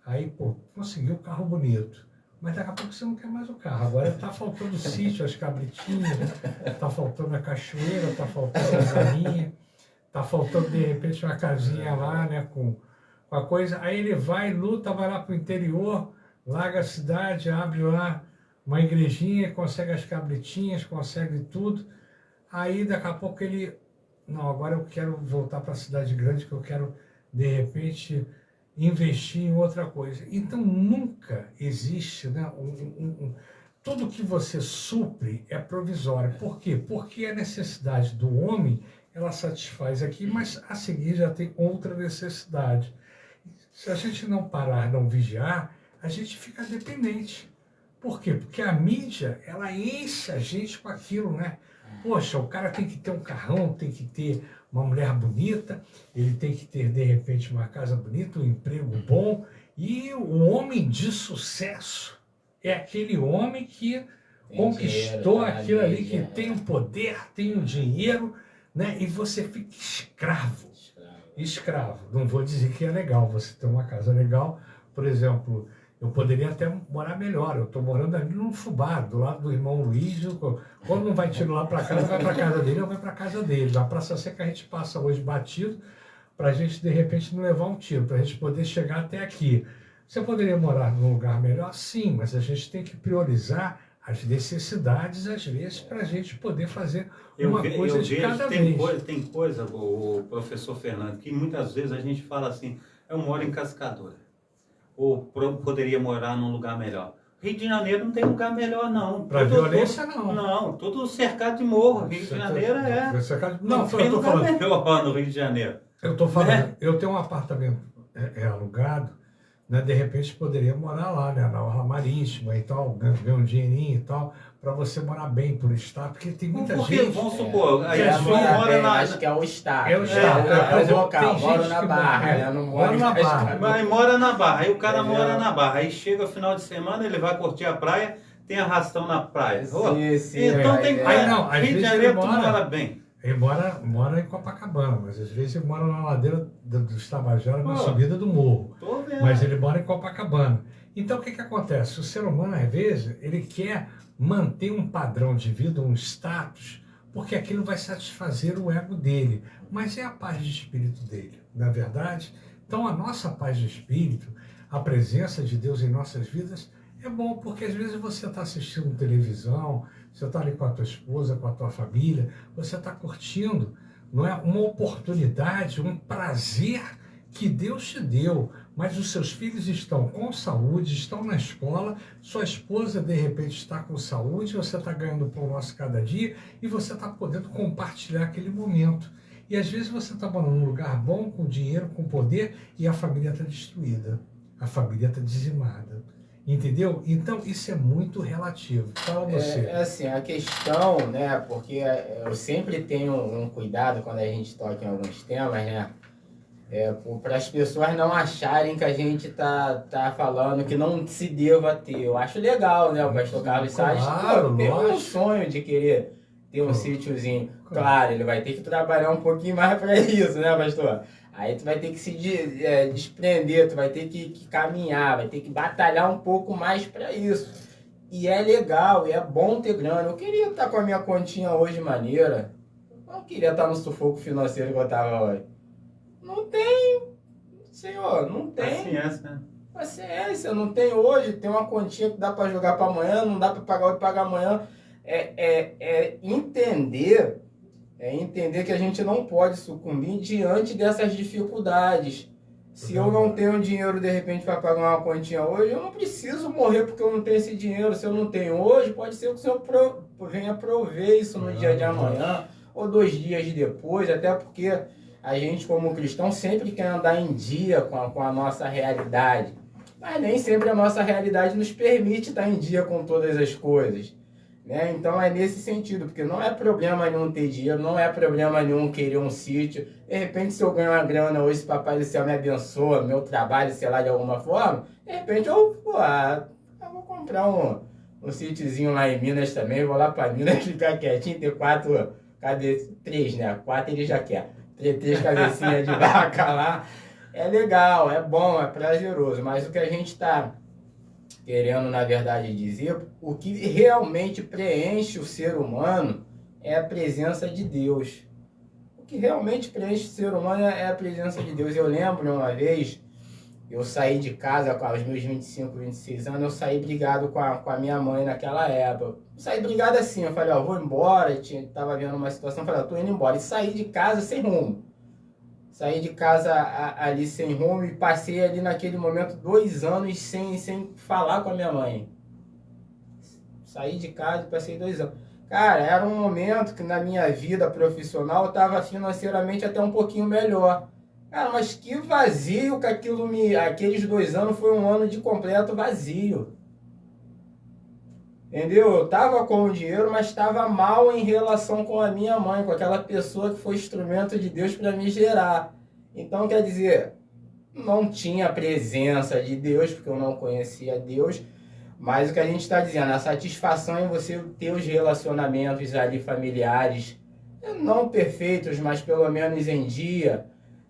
Speaker 2: Aí, pô, conseguiu o carro bonito. Mas daqui a pouco você não quer mais o carro. Agora está faltando o sítio, as cabritinhas, está faltando a cachoeira, está faltando a galinha, está faltando, de repente, uma casinha lá, né, com a coisa. Aí ele vai, luta, vai lá para o interior, larga a cidade, abre lá uma igrejinha, consegue as cabritinhas, consegue tudo. Aí daqui a pouco ele, não, agora eu quero voltar para a cidade grande, que eu quero, de repente, investir em outra coisa. Então nunca existe, né, tudo que você supre é provisório. Por quê? Porque a necessidade do homem, ela satisfaz aqui, mas a seguir já tem outra necessidade. Se a gente não parar, não vigiar, a gente fica dependente. Por quê? Porque a mídia, ela enche a gente com aquilo, né? Poxa, o cara tem que ter um carrão, tem que ter uma mulher bonita, ele tem que ter, de repente, uma casa bonita, um emprego bom. E o homem de sucesso é aquele homem que conquistou
Speaker 3: dinheiro, tá
Speaker 2: aquilo
Speaker 3: na
Speaker 2: ali
Speaker 3: mídia,
Speaker 2: que tem o poder, tem o dinheiro, né? E você fica escravo. Escravo. Não vou dizer que é legal você ter uma casa legal. Por exemplo, eu poderia até morar melhor. Eu estou morando ali num fubá, do lado do irmão Luiz. Quando não vai tiro lá para casa, vai para casa dele, eu vou para casa dele. Na Praça Seca a gente passa hoje batido para a gente, de repente, não levar um tiro, para a gente poder chegar até aqui. Você poderia morar num lugar melhor? Sim, mas a gente tem que priorizar as necessidades, às vezes, para a gente poder fader uma coisa de cada vez.
Speaker 4: Tem coisa, o professor Fernando, que muitas vezes a gente fala assim, eu moro em Cascadura, ou poderia morar num lugar melhor. Rio de Janeiro não tem lugar melhor, não.
Speaker 2: Para violência, não.
Speaker 4: Não, tudo cercado de morro. Rio de Janeiro não tem lugar melhor no Rio de Janeiro.
Speaker 2: Eu estou falando, eu tenho um apartamento alugado, né, de repente poderia morar lá, né, na Orla Marítima e tal, ganhar um dinheirinho e tal, para você morar bem por estar, porque tem muita gente...
Speaker 4: Vamos supor,
Speaker 3: acho que é o Estado.
Speaker 2: É o Estado.
Speaker 3: Eu moro na Barra, eu não moro na Barra.
Speaker 4: Mas mora na Barra, aí o cara mora na Barra, aí chega o final de semana, ele vai curtir a praia, tem arrastão na praia. Então tem que... Rio de Janeiro tu mora bem.
Speaker 2: Ele mora em Copacabana, mas às vezes ele mora na ladeira dos Tabajaras, na subida do morro. Mas ele mora em Copacabana. Então o que acontece? O ser humano, às vezes, ele quer manter um padrão de vida, um status, porque aquilo vai satisfazer o ego dele. Mas é a paz de espírito dele, não é verdade? Então a nossa paz de espírito, a presença de Deus em nossas vidas, é bom, porque às vezes você está assistindo televisão, você está ali com a tua esposa, com a tua família, você está curtindo, não é, uma oportunidade, um prazer que Deus te deu, mas os seus filhos estão com saúde, estão na escola, sua esposa de repente está com saúde, você está ganhando pão nosso cada dia e você está podendo compartilhar aquele momento. E às vezes você está morando num lugar bom, com dinheiro, com poder, e a família está destruída, a família está dizimada. Entendeu? Então, isso é muito relativo. Fala você.
Speaker 3: Assim, a questão, né, porque eu sempre tenho um cuidado quando a gente toca em alguns temas, né, para as pessoas não acharem que a gente tá falando que não se deva ter. Eu acho legal, né, o pastor Carlos Salles tem um sonho de querer ter um sítiozinho. Claro, ele vai ter que trabalhar um pouquinho mais para isso, né, pastor? Aí tu vai ter que se desprender, tu vai ter que caminhar, vai ter que batalhar um pouco mais para isso. E é legal, e é bom ter grana. Eu queria estar com a minha continha hoje maneira. Eu não queria estar no sufoco financeiro que eu estava hoje. Não tem, senhor, não tem.
Speaker 4: Paciência, né?
Speaker 3: Paciência, não tem hoje. Tem uma continha que dá para jogar para amanhã, não dá para pagar hoje e pagar amanhã. Entender que a gente não pode sucumbir diante dessas dificuldades. Se eu não tenho dinheiro, de repente, para pagar uma quantia hoje, eu não preciso morrer porque eu não tenho esse dinheiro. Se eu não tenho hoje, pode ser que o Senhor venha prover isso no dia de amanhã ou 2 dias depois, até porque a gente, como cristão, sempre quer andar em dia com a nossa realidade. Mas nem sempre a nossa realidade nos permite estar em dia com todas as coisas. Né? Então é nesse sentido, porque não é problema nenhum ter dinheiro, não é problema nenhum querer um sítio. De repente, se eu ganho uma grana hoje, se Papai do Céu me abençoa, meu trabalho, sei lá, de alguma forma, de repente eu vou comprar um sítiozinho lá em Minas também, vou lá para Minas ficar quietinho, ter 3, né? 4 ele já quer. Ter 3 cabecinhas de vaca lá. É legal, é bom, é prazeroso, mas o que a gente está querendo, na verdade, dizer, o que realmente preenche o ser humano é a presença de Deus. O que realmente preenche o ser humano é a presença de Deus. Eu lembro uma vez, eu saí de casa com os meus 25, 26 anos, eu saí brigado com a minha mãe naquela época. Eu saí brigado assim, eu falei, vou embora, estava vendo uma situação, eu falei, tô indo embora. E saí de casa sem rumo. Saí de casa ali sem rumo e passei ali naquele momento 2 anos sem falar com a minha mãe. Saí de casa e passei 2 anos. Cara, era um momento que na minha vida profissional eu estava financeiramente até um pouquinho melhor. Cara, mas que vazio que aqueles 2 anos foi um ano de completo vazio. Entendeu? Eu estava com o dinheiro, mas estava mal em relação com a minha mãe, com aquela pessoa que foi instrumento de Deus para me gerar. Então, quer dizer, não tinha a presença de Deus, porque eu não conhecia Deus, Mas o que a gente está dizendo, a satisfação em você ter os relacionamentos ali familiares, não perfeitos, mas pelo menos em dia,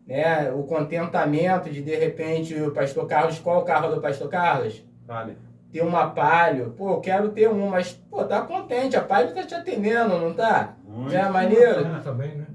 Speaker 3: né? O contentamento de repente, o pastor Carlos, qual é o carro do pastor Carlos?
Speaker 4: Vale.
Speaker 3: Ter uma Palio, pô, eu quero ter um, mas, pô, tá contente, a Palio tá te atendendo, não tá?
Speaker 4: Muito.
Speaker 3: Já é maneiro?
Speaker 2: Também, né?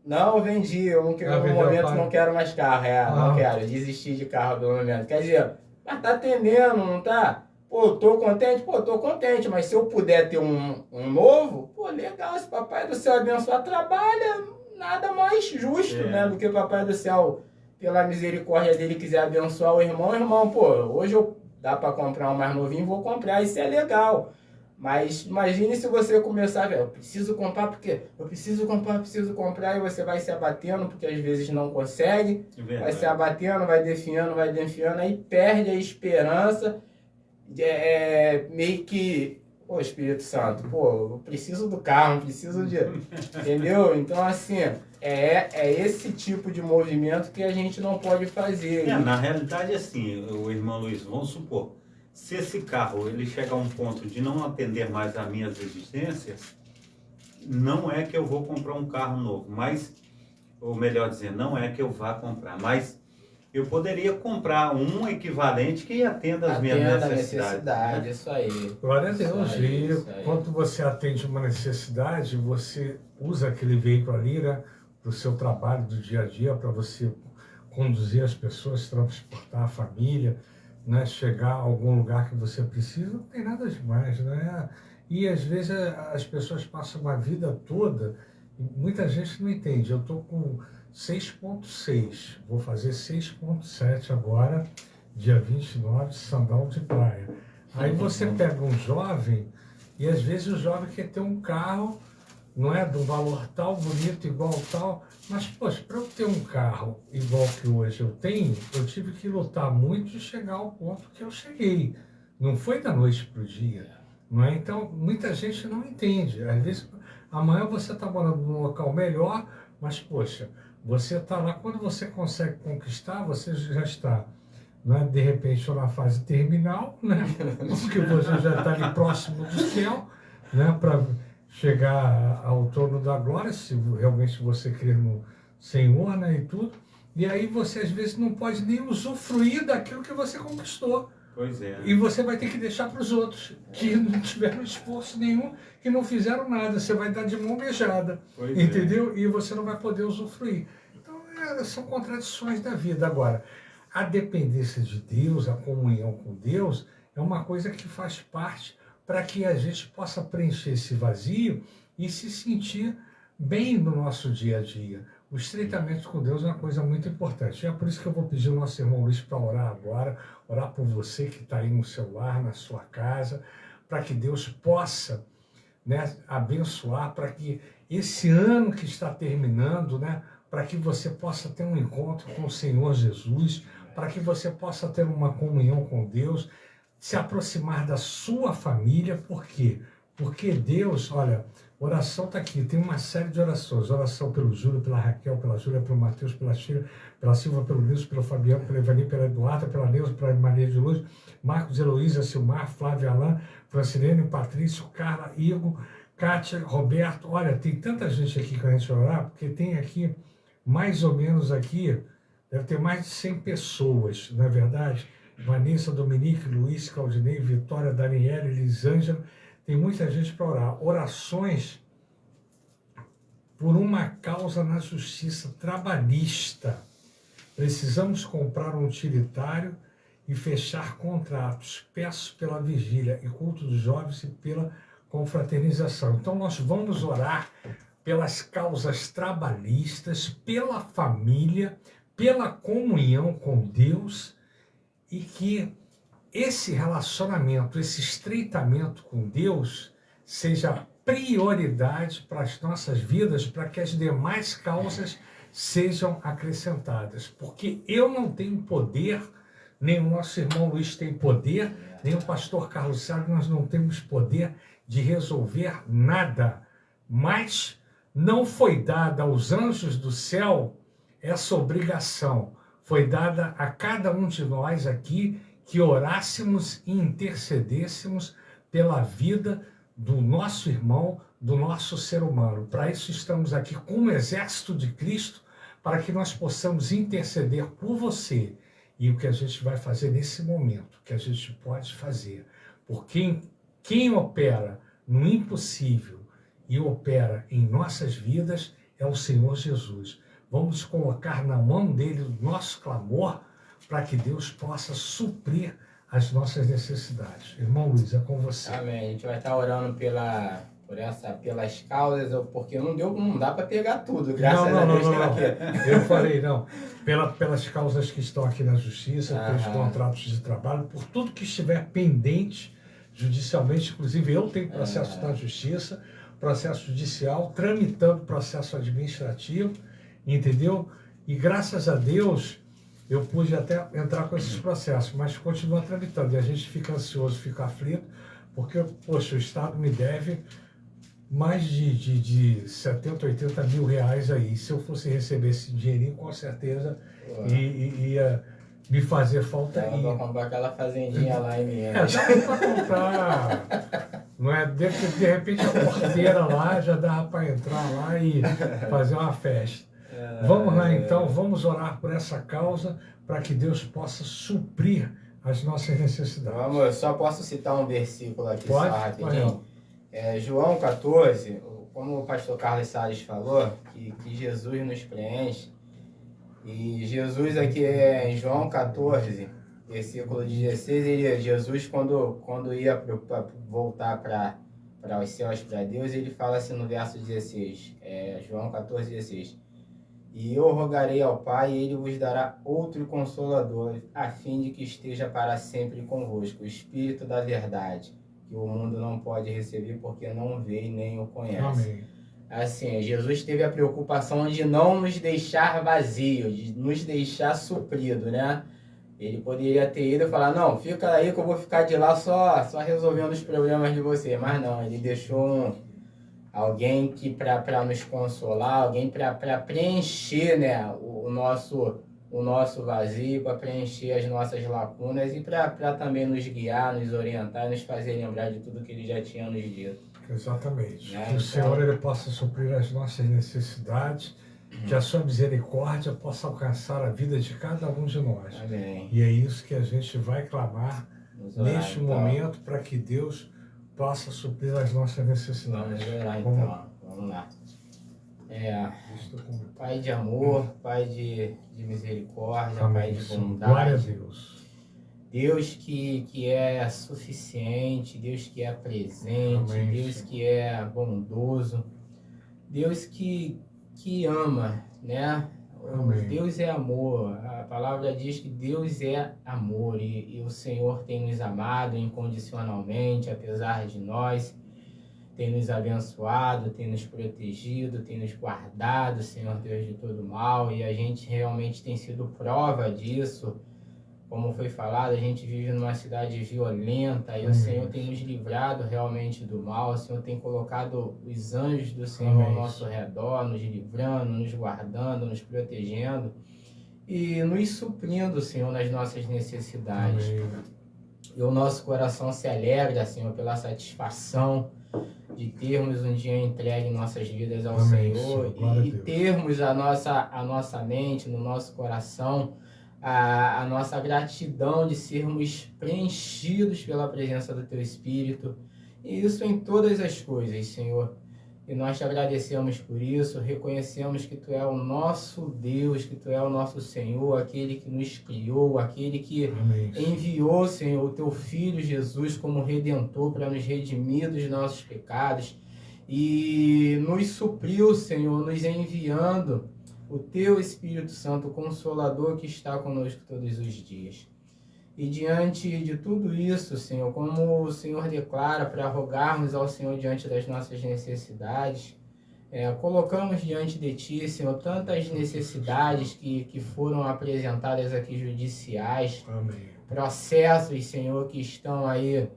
Speaker 3: Não, eu vendi, eu não quero, no
Speaker 2: vendeu a
Speaker 3: momento
Speaker 2: Palio?
Speaker 3: não quero mais carro, não quero, desisti de carro pelo momento. Quer dizer, mas tá atendendo, não tá? Pô, tô contente? Pô, tô contente, mas se eu puder ter um novo, pô, legal, se Papai do Céu abençoar, trabalha, nada mais justo, né, do que o Papai do Céu, pela misericórdia dele, quiser abençoar o irmão, pô, hoje dá para comprar um mais novinho, vou comprar, isso é legal. Mas imagine se você começar, eu preciso comprar porque eu preciso comprar, e você vai se abatendo, porque às vezes não consegue, vai se abatendo, vai defiando, aí perde a esperança, meio que, pô, Espírito Santo, pô, eu preciso do carro, preciso de... Entendeu? Então, assim, é esse tipo de movimento que a gente não pode fazer.
Speaker 4: Na realidade, assim, o irmão Luiz, vamos supor, se esse carro ele chega a um ponto de não atender mais às minhas exigências, não é que eu vou comprar um carro novo, mas, ou melhor dizer, não é que eu vá comprar, mas eu poderia comprar um equivalente que atenda às minhas necessidades. Né?
Speaker 3: Isso aí.
Speaker 2: Glória a Deus. Quando você atende uma necessidade, você usa aquele veículo ali, né, para o seu trabalho do dia a dia, para você conduzir as pessoas, transportar a família, né, chegar a algum lugar que você precisa, não tem nada demais, né? E às vezes as pessoas passam uma vida toda, e muita gente não entende. Eu estou com 6.6, vou fazer 6.7 agora, dia 29, sandal de praia. Aí você pega um jovem, e às vezes o jovem quer ter um carro, não é, do valor tal, bonito, igual tal, mas, poxa, para eu ter um carro igual que hoje eu tenho, eu tive que lutar muito e chegar ao ponto que eu cheguei. Não foi da noite para o dia, não é? Então, muita gente não entende. Às vezes, amanhã você está morando num local melhor, mas, poxa, você está lá, quando você consegue conquistar, você já está, né, de repente, na fase terminal, né? Porque você já está ali próximo do céu, né, para chegar ao trono da glória, se realmente você crer no Senhor, né, e tudo. E aí você, às vezes, não pode nem usufruir daquilo que você conquistou.
Speaker 4: Pois é.
Speaker 2: E você vai ter que deixar para os outros, que não tiveram esforço nenhum, que não fizeram nada. Você vai dar de mão beijada, entendeu? E você não vai poder usufruir. Então, são contradições da vida. Agora, a dependência de Deus, a comunhão com Deus, é uma coisa que faz parte para que a gente possa preencher esse vazio e se sentir bem no nosso dia a dia. O estreitamento com Deus é uma coisa muito importante. É por isso que eu vou pedir ao nosso irmão Luiz para orar agora, orar por você que está aí no seu lar, na sua casa, para que Deus possa, né, abençoar, para que esse ano que está terminando, né, para que você possa ter um encontro com o Senhor Jesus, para que você possa ter uma comunhão com Deus, se aproximar da sua família. Por quê? Porque Deus, olha, oração está aqui, tem uma série de orações. Oração pelo Júlio, pela Raquel, pela Júlia, pelo Matheus, pela Sheila, pela Silva, pelo Nilson, pelo Fabiano, pela Evani, pela Eduarda, pela Neuza, pela Maria de Luz, Marcos, Heloísa, Silmar, Flávia, Alain, Francilene, Patrício, Carla, Igor, Kátia, Roberto. Olha, tem tanta gente aqui que a gente vai orar, porque tem aqui, mais ou menos aqui, deve ter mais de 100 pessoas, não é verdade? Vanessa, Dominique, Luiz, Claudinei, Vitória, Daniela, Elisângela, tem muita gente para orar. Orações por uma causa na justiça trabalhista. Precisamos comprar um utilitário e fechar contratos. Peço pela vigília e culto dos jovens e pela confraternização. Então nós vamos orar pelas causas trabalhistas, pela família, pela comunhão com Deus, e que esse relacionamento, esse estreitamento com Deus seja prioridade para as nossas vidas, para que as demais causas sejam acrescentadas. Porque eu não tenho poder, nem o nosso irmão Luiz tem poder, nem o pastor Carlos Sá, nós não temos poder de resolver nada. Mas não foi dada aos anjos do céu essa obrigação. Foi dada a cada um de nós aqui que orássemos e intercedêssemos pela vida do nosso irmão, do nosso ser humano. Para isso estamos aqui como exército de Cristo, para que nós possamos interceder por você. E o que a gente vai fazer nesse momento, que a gente pode fazer, por quem opera no impossível e opera em nossas vidas é o Senhor Jesus. Vamos colocar na mão dele o nosso clamor para que Deus possa suprir as nossas necessidades. Irmão Luiz, é com você.
Speaker 3: Amém. A gente vai estar orando pelas causas, porque não dá para pegar tudo, graças a Deus.
Speaker 2: Não. Eu falei, não. Pelas causas que estão aqui na justiça, pelos contratos de trabalho, por tudo que estiver pendente judicialmente, inclusive eu tenho processo na justiça, processo judicial, tramitando processo administrativo, entendeu? E graças a Deus eu pude até entrar com esses processos, mas continua tramitando. E a gente fica ansioso, fica aflito, porque, poxa, o Estado me deve mais de 70, 80 mil reais aí. Se eu fosse receber esse dinheirinho, com certeza ia me fazer falta.
Speaker 3: Vou comprar aquela fazendinha lá em Minas.
Speaker 2: Dá para comprar. Não é? De repente a porteira lá já dava para entrar lá e fazer uma festa. Vamos lá então, vamos orar por essa causa para que Deus possa suprir as nossas necessidades.
Speaker 3: Vamos, eu só posso citar um versículo aqui só rapidinho. João 14, como o pastor Carlos Salles falou, que Jesus nos preenche. E Jesus aqui em João 14, versículo 16, Jesus quando ia voltar para os céus, para Deus, ele fala assim no verso 16, João 14, 16. E eu rogarei ao Pai, e Ele vos dará outro Consolador, a fim de que esteja para sempre convosco, o Espírito da verdade, que o mundo não pode receber porque não vê e nem o conhece.
Speaker 2: Amém.
Speaker 3: Assim, Jesus teve a preocupação de não nos deixar vazio, de nos deixar suprido, né? Ele poderia ter ido e falar, não, fica aí que eu vou ficar de lá só resolvendo os problemas de você. Mas não, ele deixou alguém que para nos consolar, alguém para preencher, né, o nosso vazio, para preencher as nossas lacunas e para também nos guiar, nos orientar, nos fazer lembrar de tudo que ele já tinha nos dito.
Speaker 2: Exatamente. Que o Senhor ele possa suprir as nossas necessidades, que a sua misericórdia possa alcançar a vida de cada um de nós.
Speaker 3: Amém.
Speaker 2: E é isso que a gente vai clamar neste momento para que Deus possa suprir as nossas necessidades.
Speaker 3: Vamos orar então, vamos lá. Pai de amor, Pai de misericórdia,
Speaker 2: Amém.
Speaker 3: Pai de bondade.
Speaker 2: Glória a Deus.
Speaker 3: Deus que é suficiente, Deus que é presente,
Speaker 2: Amém,
Speaker 3: Deus
Speaker 2: Senhor.
Speaker 3: que é bondoso, Deus que ama, né?
Speaker 2: Amém.
Speaker 3: Deus é amor, a palavra diz que Deus é amor e o Senhor tem nos amado incondicionalmente, apesar de nós, tem nos abençoado, tem nos protegido, tem nos guardado, Senhor Deus, de todo mal, e a gente realmente tem sido prova disso. Como foi falado, a gente vive numa cidade violenta e o Senhor tem nos livrado realmente do mal. O Senhor tem colocado os anjos do Senhor ao nosso redor, nos livrando, nos guardando, nos protegendo e nos suprindo, Senhor, nas nossas necessidades.
Speaker 2: Amém.
Speaker 3: E o nosso coração se alegra, Senhor, pela satisfação de termos um dia entregue nossas vidas ao
Speaker 2: Amém,
Speaker 3: Senhor
Speaker 2: Senhor.
Speaker 3: e termos a nossa mente, no nosso coração, a nossa gratidão de sermos preenchidos pela presença do Teu Espírito, e isso em todas as coisas, Senhor. E nós te agradecemos por isso, reconhecemos que Tu é o nosso Deus, que Tu é o nosso Senhor, aquele que nos criou, aquele que enviou, Senhor, o Teu Filho Jesus como Redentor para nos redimir dos nossos pecados e nos supriu, Senhor, nos enviando o Teu Espírito Santo, o Consolador que está conosco todos os dias. E diante de tudo isso, Senhor, como o Senhor declara para rogarmos ao Senhor diante das nossas necessidades, colocamos diante de Ti, Senhor, tantas necessidades que foram apresentadas aqui judiciais,
Speaker 2: Amém.
Speaker 3: Processos, Senhor, que estão aí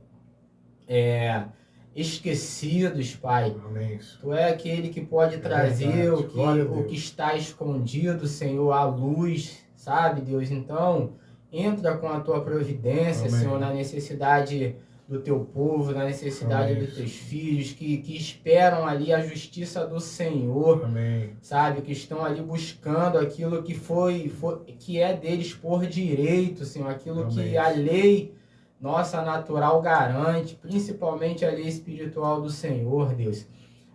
Speaker 3: esquecidos, Pai.
Speaker 2: Amém.
Speaker 3: Tu é aquele que pode trazer o que está escondido, Senhor, à luz, sabe, Deus? Então, entra com a tua providência,
Speaker 2: Amém.
Speaker 3: Senhor, na necessidade do teu povo, na necessidade
Speaker 2: Amém.
Speaker 3: dos teus filhos, que esperam ali a justiça do Senhor,
Speaker 2: Amém.
Speaker 3: sabe? Que estão ali buscando aquilo que que é deles por direito, Senhor, aquilo
Speaker 2: Amém.
Speaker 3: que a lei nossa natural garante, principalmente a lei espiritual do Senhor, Deus.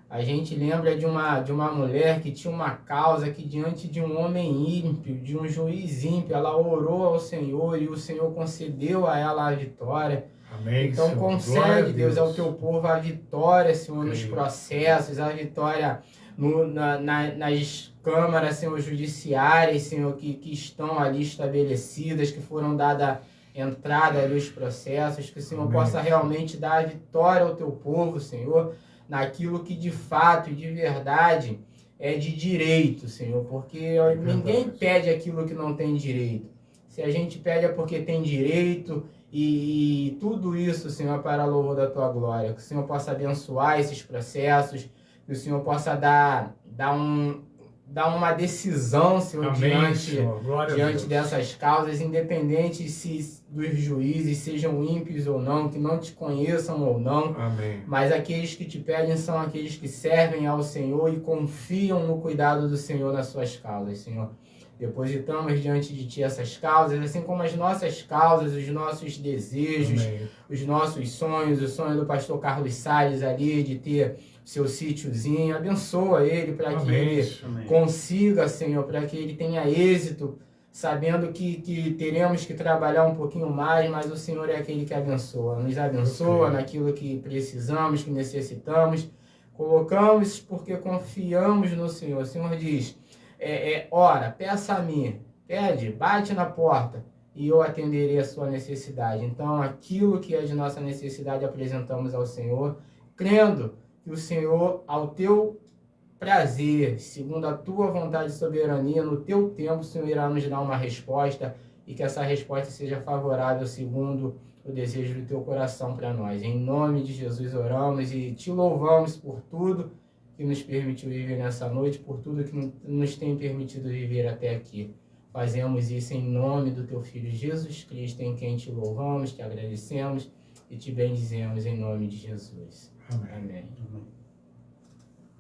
Speaker 3: A gente lembra de uma mulher que tinha uma causa que diante de um homem ímpio, de um juiz ímpio, ela orou ao Senhor e o Senhor concedeu a ela a vitória.
Speaker 2: Amém,
Speaker 3: Então
Speaker 2: Senhor. Glória a
Speaker 3: concede, Deus, ao teu povo a vitória, Senhor, nos
Speaker 2: Creio.
Speaker 3: processos, a vitória nas câmaras, Senhor, judiciárias, Senhor, que estão ali estabelecidas, que foram dada entrada nos processos, que o Senhor
Speaker 2: Amém.
Speaker 3: possa realmente dar a vitória ao teu povo, Senhor, naquilo que de fato e de verdade é de direito, Senhor, porque ninguém pede aquilo que não tem direito. Se a gente pede é porque tem direito, e tudo isso, Senhor, para louvor da tua glória. Que o Senhor possa abençoar esses processos, que o Senhor possa dar uma decisão, Senhor,
Speaker 2: Amém, Senhor. Glória a
Speaker 3: diante
Speaker 2: Deus.
Speaker 3: dessas causas, independente se dos juízes sejam ímpios ou não, que não te conheçam ou não.
Speaker 2: Amém.
Speaker 3: Mas aqueles que te pedem são aqueles que servem ao Senhor e confiam no cuidado do Senhor nas suas causas, Senhor. Depositamos diante de Ti essas causas, assim como as nossas causas, os nossos desejos,
Speaker 2: Amém.
Speaker 3: os nossos sonhos, o sonho do pastor Carlos Salles ali de ter seu sítiozinho. Abençoa ele para que
Speaker 2: Amém.
Speaker 3: ele
Speaker 4: Amém.
Speaker 3: consiga, Senhor, para que ele tenha êxito, sabendo que teremos que trabalhar um pouquinho mais, mas o Senhor é aquele que abençoa. Nos abençoa
Speaker 2: Ok.
Speaker 3: naquilo que precisamos, que necessitamos. Colocamos porque confiamos no Senhor. O Senhor diz, ora, peça a mim, pede, bate na porta e eu atenderei a sua necessidade. Então, aquilo que é de nossa necessidade apresentamos ao Senhor, crendo que o Senhor, ao teu prazer, segundo a tua vontade e soberania, no teu tempo, o Senhor irá nos dar uma resposta e que essa resposta seja favorável segundo o desejo do teu coração para nós. Em nome de Jesus oramos e te louvamos por tudo que nos permitiu viver nessa noite, por tudo que nos tem permitido viver até aqui. Fazemos isso em nome do teu Filho Jesus Cristo, em quem te louvamos, te agradecemos e te bendizemos em nome de Jesus.
Speaker 2: Amém.
Speaker 3: Amém.
Speaker 4: Amém.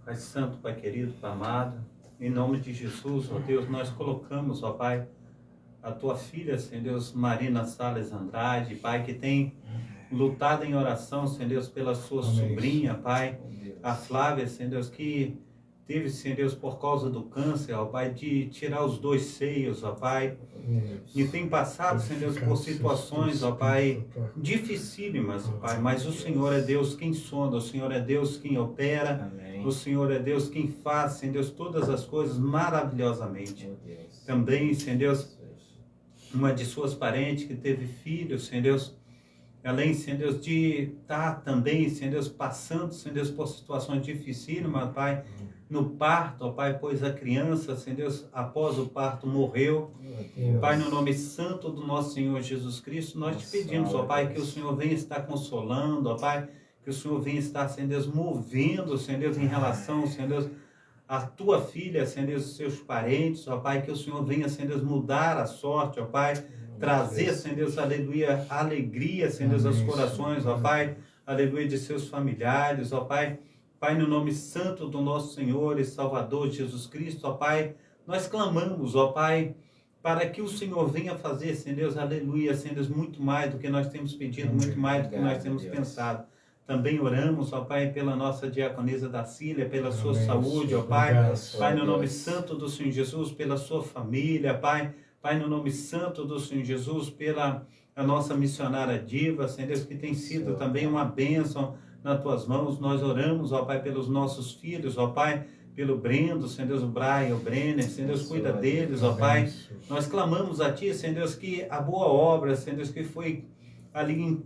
Speaker 4: Pai Santo, Pai querido, Pai amado, em nome de Jesus, ó Deus, nós colocamos, ó Pai, a tua filha, Senhor Deus, Marina Salles Andrade, Pai, que tem lutado em oração, Senhor Deus, pela sua
Speaker 2: Amém.
Speaker 4: sobrinha, Pai,
Speaker 3: Oh, Deus.
Speaker 4: a Flávia, Senhor Deus, que teve, Senhor Deus, por causa do câncer, ó Pai, de tirar os 2 seios, ó Pai, e tem passado, Senhor Deus, por situações, ó Pai, dificílimas, ó Pai, mas o Senhor é Deus quem sonda, o Senhor é Deus quem opera,
Speaker 3: Amém.
Speaker 4: o Senhor é Deus quem faz, Senhor Deus, todas as coisas maravilhosamente.
Speaker 3: Oh, Deus.
Speaker 4: Também, Senhor Deus,
Speaker 3: Jesus.
Speaker 4: uma de suas parentes que teve filho, Senhor Deus, além, Senhor Deus, de estar também, Senhor Deus, passando, Senhor Deus, por situações dificílimas, Pai, no parto, ó Pai, pois a criança, Senhor Deus, após o parto morreu.
Speaker 3: Oh, Deus.
Speaker 4: Pai, no nome santo do nosso Senhor Jesus Cristo, nós te pedimos, ó Pai, que o Senhor venha estar consolando, ó Pai, que o Senhor venha estar, Senhor Deus, movendo, Senhor Deus, em relação, Senhor Deus, a tua filha, Senhor Deus, os seus parentes, ó Pai, que o Senhor venha, Senhor Deus, mudar a sorte, ó Pai, trazer, Senhor Deus, aleluia, alegria, Senhor Deus, aos
Speaker 2: Amém,
Speaker 4: corações, ó Pai, aleluia, de seus familiares, ó Pai. Pai, no nome santo do nosso Senhor e Salvador Jesus Cristo, ó Pai, nós clamamos, ó Pai, para que o Senhor venha fazer, Senhor Deus, aleluia, Senhor Deus, muito mais do que nós temos pedido,
Speaker 2: Amém.
Speaker 4: muito mais do que nós
Speaker 3: Obrigado,
Speaker 4: temos
Speaker 3: Deus.
Speaker 4: pensado. Também oramos, ó Pai, pela nossa diaconisa Dacília, pela sua
Speaker 2: Amém,
Speaker 4: saúde, ó
Speaker 2: Senhor.
Speaker 4: Pai.
Speaker 2: Obrigado,
Speaker 4: Pai, no
Speaker 3: Deus.
Speaker 4: nome santo do Senhor Jesus, pela sua família, Pai. Pai, no nome santo do Senhor Jesus, pela a nossa missionária Diva, Senhor Deus, que tem sido
Speaker 3: Senhor.
Speaker 4: também uma bênção nas tuas mãos. Nós oramos, ó Pai, pelos nossos filhos, ó Pai, pelo Brendo, Senhor Deus, o Brian, o Brenner, Senhor Deus, cuida
Speaker 3: Senhor.
Speaker 4: deles, ó Pai. Nós clamamos a Ti, Senhor Deus, que a boa obra, Senhor Deus, que foi ali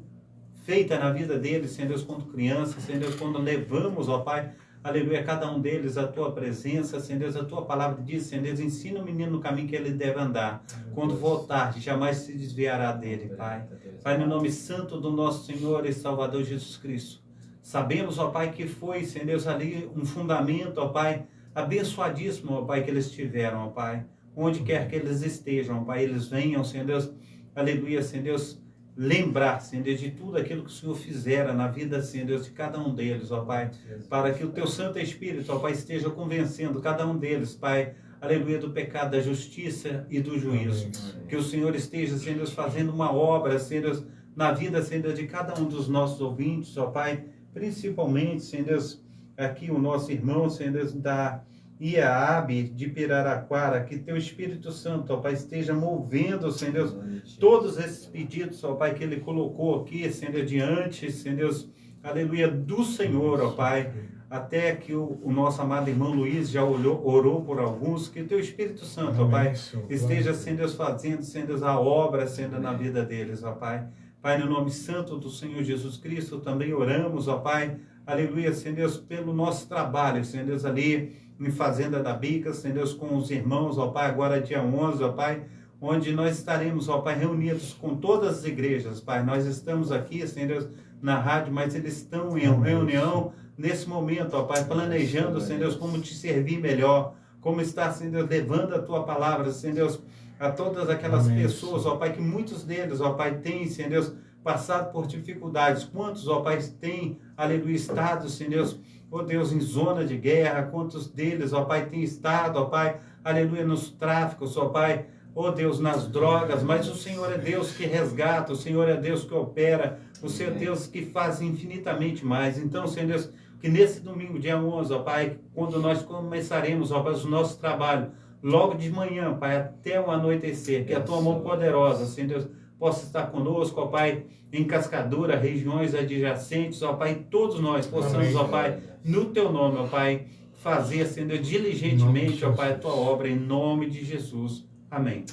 Speaker 4: feita na vida deles, Senhor Deus, quando criança, Senhor Deus, quando levamos, ó Pai, aleluia, cada um deles a Tua presença, Senhor Deus, a Tua palavra diz, Senhor Deus, ensina o menino no caminho que ele deve andar. Quando voltar, jamais se desviará dele, Pai. Pai, no nome santo do nosso Senhor e Salvador Jesus Cristo. Sabemos, ó Pai, que foi, Senhor Deus, ali um fundamento, ó Pai, abençoadíssimo, ó Pai, que eles tiveram, ó Pai. Onde quer que eles estejam, ó Pai, eles venham, Senhor Deus, aleluia, Senhor Deus, lembrar, Senhor Deus, de tudo aquilo que o Senhor fizera na vida, Senhor Deus, de cada um deles, ó Pai, para que o Teu Santo Espírito, ó Pai, esteja convencendo cada um deles, Pai, aleluia, do pecado, da justiça e do juízo. Amém. Que o Senhor esteja, Senhor Deus, fazendo uma obra, Senhor Deus, na vida, Senhor Deus, de cada um dos nossos ouvintes, ó Pai, principalmente, Senhor Deus, aqui o nosso irmão, Senhor Deus, da IAAB de Piraraquara, que Teu Espírito Santo, ó Pai, esteja movendo, Senhor Deus, todos esses pedidos, ó Pai, que Ele colocou aqui, Senhor Deus, diante, Senhor Deus, aleluia, do Senhor, ó Pai, até que o nosso amado irmão Luiz já orou por alguns, que o Teu Espírito Santo, ó Pai, esteja, Senhor Deus, fazendo, Senhor Deus, a obra, Senhor Deus, na vida deles, ó Pai. Pai, no nome santo do Senhor Jesus Cristo, também oramos, ó Pai, aleluia, Senhor Deus, pelo nosso trabalho, Senhor Deus, ali em Fazenda da Bica, Senhor Deus, com os irmãos, ó Pai, agora dia 11, ó Pai, onde nós estaremos, ó Pai, reunidos com todas as igrejas, Pai. Nós estamos aqui, Senhor Deus, na rádio, mas eles estão em reunião nesse momento, ó Pai, planejando, Senhor Deus, como te servir melhor, como estar, Senhor Deus, levando a Tua palavra, Senhor Deus, a todas aquelas pessoas, ó Pai, que muitos deles, ó Pai, têm, Senhor Deus, passado por dificuldades. Quantos, ó Pai, têm, aleluia, estado, Senhor Deus, ó Deus, em zona de guerra. Quantos deles, ó Pai, têm estado, ó Pai, aleluia, nos tráficos, ó Pai, ó Deus, nas drogas. Mas o Senhor é Deus que resgata, o Senhor é Deus que opera, o Senhor é Deus que faz infinitamente mais. Então, Senhor Deus, que nesse domingo, dia 11, ó Pai, quando nós começaremos, ó Pai, o nosso trabalho, logo de manhã, Pai, até o anoitecer, que a Tua mão poderosa, Senhor Deus, possa estar conosco, ó Pai, em Cascadura, regiões adjacentes, ó Pai, todos nós possamos, ó Pai, no Teu nome, ó Pai, fazer, Senhor Deus, diligentemente, ó Pai, a Tua obra, em nome de Jesus. Amém.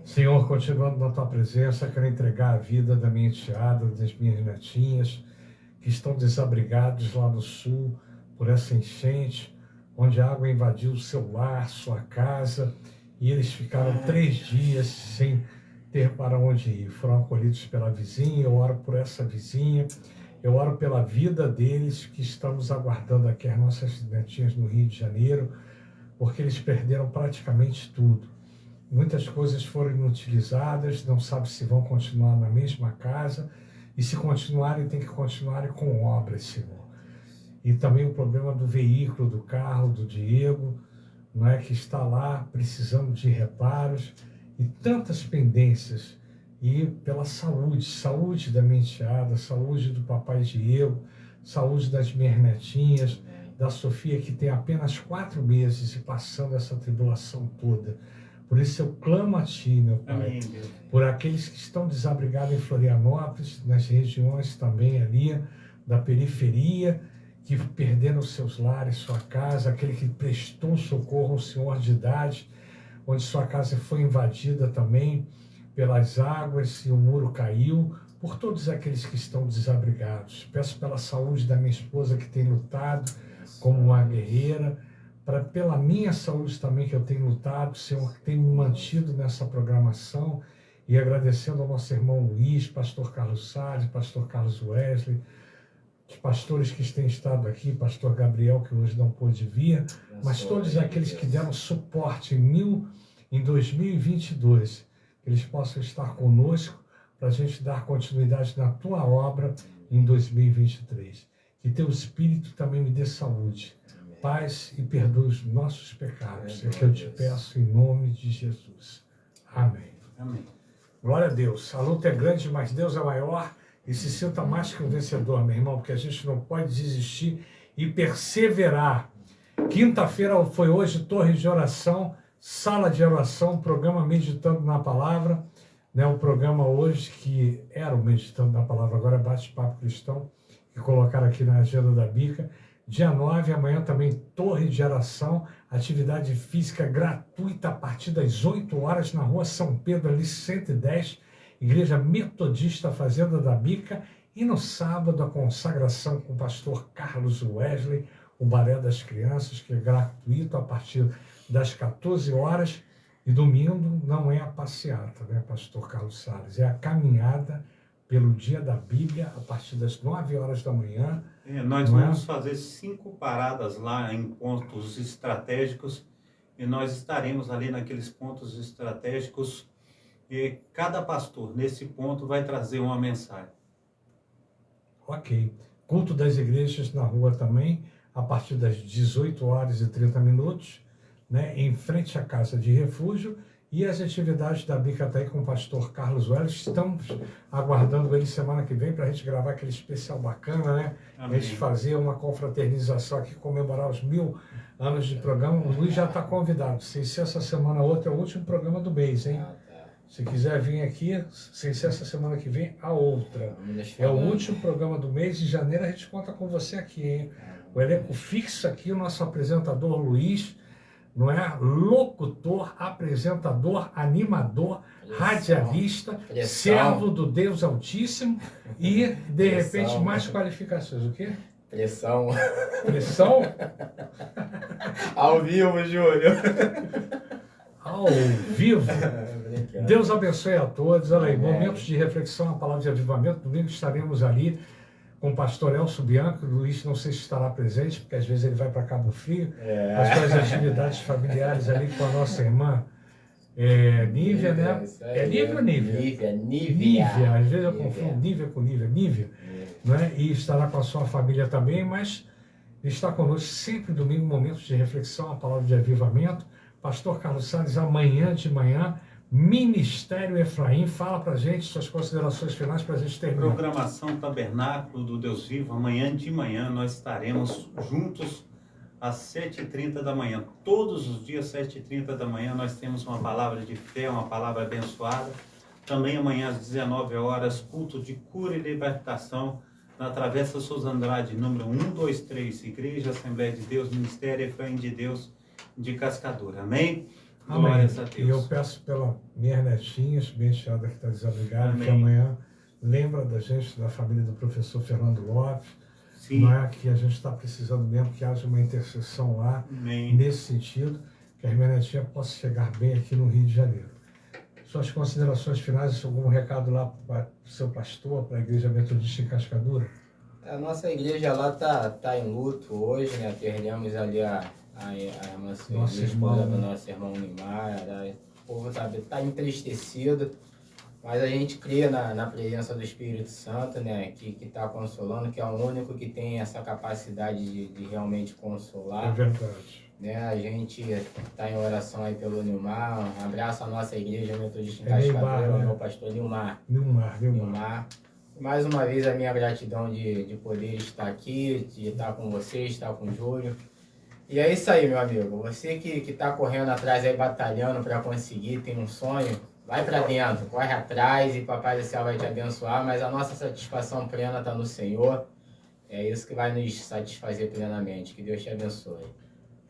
Speaker 2: Senhor, continuando na Tua presença, quero entregar a vida da minha enteada, das minhas netinhas, que estão desabrigados lá no sul, por essa enchente, onde a água invadiu o seu lar, sua casa, e eles ficaram 3 dias sem ter para onde ir. Foram acolhidos pela vizinha. Eu oro por essa vizinha, eu oro pela vida deles, que estamos aguardando aqui as nossas netinhas no Rio de Janeiro, porque eles perderam praticamente tudo. Muitas coisas foram inutilizadas, não sabe se vão continuar na mesma casa, e se continuarem, tem que continuarem com obras, Senhor. E também o problema do veículo, do carro, do Diego, não é, que está lá precisando de reparos, e tantas pendências, e pela saúde da minha enteada, saúde do papai Diego, saúde das minhas netinhas, da Sofia, que tem apenas 4 meses e passando essa tribulação toda. Por isso eu clamo a Ti, meu Pai, amém, por aqueles que estão desabrigados em Florianópolis, nas regiões também ali da periferia, que perderam seus lares, sua casa, aquele que prestou socorro ao senhor de idade, onde sua casa foi invadida também pelas águas e o muro caiu, por todos aqueles que estão desabrigados. Peço pela saúde da minha esposa, que tem lutado como uma guerreira, pela minha saúde também, que eu tenho lutado, Senhor, que tem me mantido nessa programação, e agradecendo ao nosso irmão Luiz, pastor Carlos Salles, pastor Carlos Wesley, os pastores que têm estado aqui, pastor Gabriel, que hoje não pôde vir, mas todos aqueles que deram suporte em 2022, que eles possam estar conosco para a gente dar continuidade na Tua obra em 2023. Que Teu Espírito também me dê saúde, paz e perdoe os nossos pecados. É que eu te peço em nome de Jesus. Amém.
Speaker 4: Amém.
Speaker 2: Glória a Deus. A luta é grande, mas Deus é maior. E se sinta mais que um vencedor, meu irmão, porque a gente não pode desistir e perseverar. Quinta-feira foi hoje Torre de Oração, Sala de Oração, programa Meditando na Palavra, né? O programa hoje, que era o Meditando na Palavra, agora é Bate-Papo Cristão, que colocaram aqui na agenda da Bica. Dia 9, amanhã também Torre de Oração, atividade física gratuita a partir das 8 horas na Rua São Pedro, ali 110, Igreja Metodista Fazenda da Bica. E no sábado, a consagração com o pastor Carlos Wesley, o Balé das Crianças, que é gratuito a partir das 14 horas. E domingo não é a passeata, né, pastor Carlos Salles? É a caminhada pelo Dia da Bíblia, a partir das 9 horas da manhã.
Speaker 4: Nós vamos fazer 5 paradas lá em pontos estratégicos, e nós estaremos ali naqueles pontos estratégicos E cada pastor, nesse ponto, vai trazer uma mensagem.
Speaker 2: Ok. Culto das igrejas na rua também, a partir das 18h30, né, em frente à Casa de Refúgio. E as atividades da Bicataí com o pastor Carlos Welles, estamos aguardando ele semana que vem para a gente gravar aquele especial bacana, né?
Speaker 4: Amém.
Speaker 2: A gente fazer uma confraternização aqui, comemorar os 1000 anos de programa. O Luiz já está convidado. Sem ser essa semana ou outra, é o último programa do mês, hein? Se quiser vir aqui, sem ser essa semana que vem, a outra. É o último programa do mês. Em janeiro a gente conta com você aqui, hein? O elenco fixo aqui, o nosso apresentador Luiz, não é? Locutor, apresentador, animador, radialista, servo do Deus Altíssimo e, de repente, mais qualificações. O quê?
Speaker 3: Pressão.
Speaker 2: Pressão?
Speaker 3: Ao vivo, Júlio.
Speaker 2: Ao vivo. Deus abençoe a todos. Olha aí, momentos de reflexão, a palavra de avivamento. Domingo estaremos ali com o pastor Elcio Bianco. O Luiz não sei se estará presente, porque às vezes ele vai para Cabo Frio, mas faz atividades familiares ali com a nossa irmã Nívia, né? É Nívia ou Nívia? Nívia. Às vezes eu confundo Nívia com Nívia. Né? E estará com a sua família também, mas está conosco sempre domingo, momentos de reflexão, a palavra de avivamento. Pastor Carlos Salles, amanhã de manhã, Ministério Efraim. Fala pra gente suas considerações finais para a gente terminar.
Speaker 4: Programação Tabernáculo do Deus Vivo. Amanhã de manhã nós estaremos juntos às 7h30 da manhã. Todos os dias, 7h30 da manhã, nós temos uma palavra de fé, uma palavra abençoada. Também amanhã às 19 horas, culto de cura e libertação na Travessa Souza Andrade, número 123, Igreja Assembleia de Deus, Ministério Efraim de Deus de Cascadura. Amém?
Speaker 2: Amém.
Speaker 4: Glórias a Deus.
Speaker 2: E eu peço pela minha netinha, bem chamada que está desabrigada, que
Speaker 4: Amém.
Speaker 2: amanhã lembra da gente, da família do professor Fernando Lopes.
Speaker 4: Sim.
Speaker 2: Não é que a gente está precisando mesmo que haja uma intercessão lá,
Speaker 4: Amém.
Speaker 2: nesse sentido, que a minha netinha possa chegar bem aqui no Rio de Janeiro. Suas considerações finais, algum recado lá para o seu pastor, para a Igreja Metodista em Cascadura?
Speaker 3: A nossa igreja lá tá em luto hoje, né? Perdemos ali a nossa esposa do nosso irmão Neymar. O povo tá entristecido, mas a gente crê na presença do Espírito Santo, né? Que está consolando, que é o único que tem essa capacidade de realmente consolar.
Speaker 2: É verdade.
Speaker 3: Né? A gente está em oração aí pelo Nilmar. Um abraço à nossa igreja Metodista em Cascadura, ao meu pastor Nilmar. Nilmar. Mais uma vez a minha gratidão de poder estar aqui, de estar com vocês, estar com o Júlio. E é isso aí, meu amigo. Você que está correndo atrás aí, batalhando para conseguir, tem um sonho, vai para dentro, corre atrás e Papai do Céu vai te abençoar, mas a nossa satisfação plena está no Senhor. É isso que vai nos satisfazer plenamente. Que Deus te abençoe.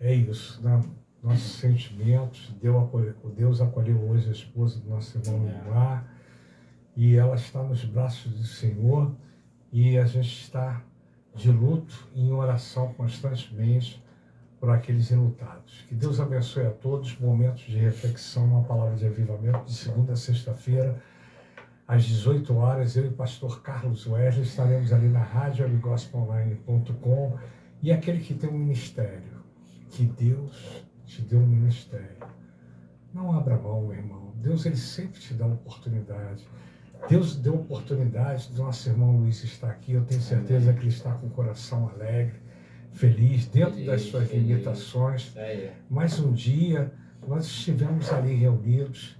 Speaker 2: É isso, né? Nossos sentimentos. Deus acolheu hoje a esposa do nosso irmão Neymar e ela está nos braços do Senhor e a gente está de luto e em oração constantemente por aqueles enlutados. Que Deus abençoe a todos. Momentos de reflexão, uma palavra de avivamento de segunda a sexta-feira às 18 horas. Eu e o pastor Carlos Wesley estaremos ali na rádio gospelonline.com. E aquele que tem um ministério, que Deus te deu um ministério, não abra mão, meu irmão. Deus, ele sempre te dá uma oportunidade. Deus deu a oportunidade do nosso irmão Luiz estar aqui. Eu tenho certeza que ele está com o coração alegre, feliz, dentro das suas limitações. Mas um dia nós estivemos ali reunidos,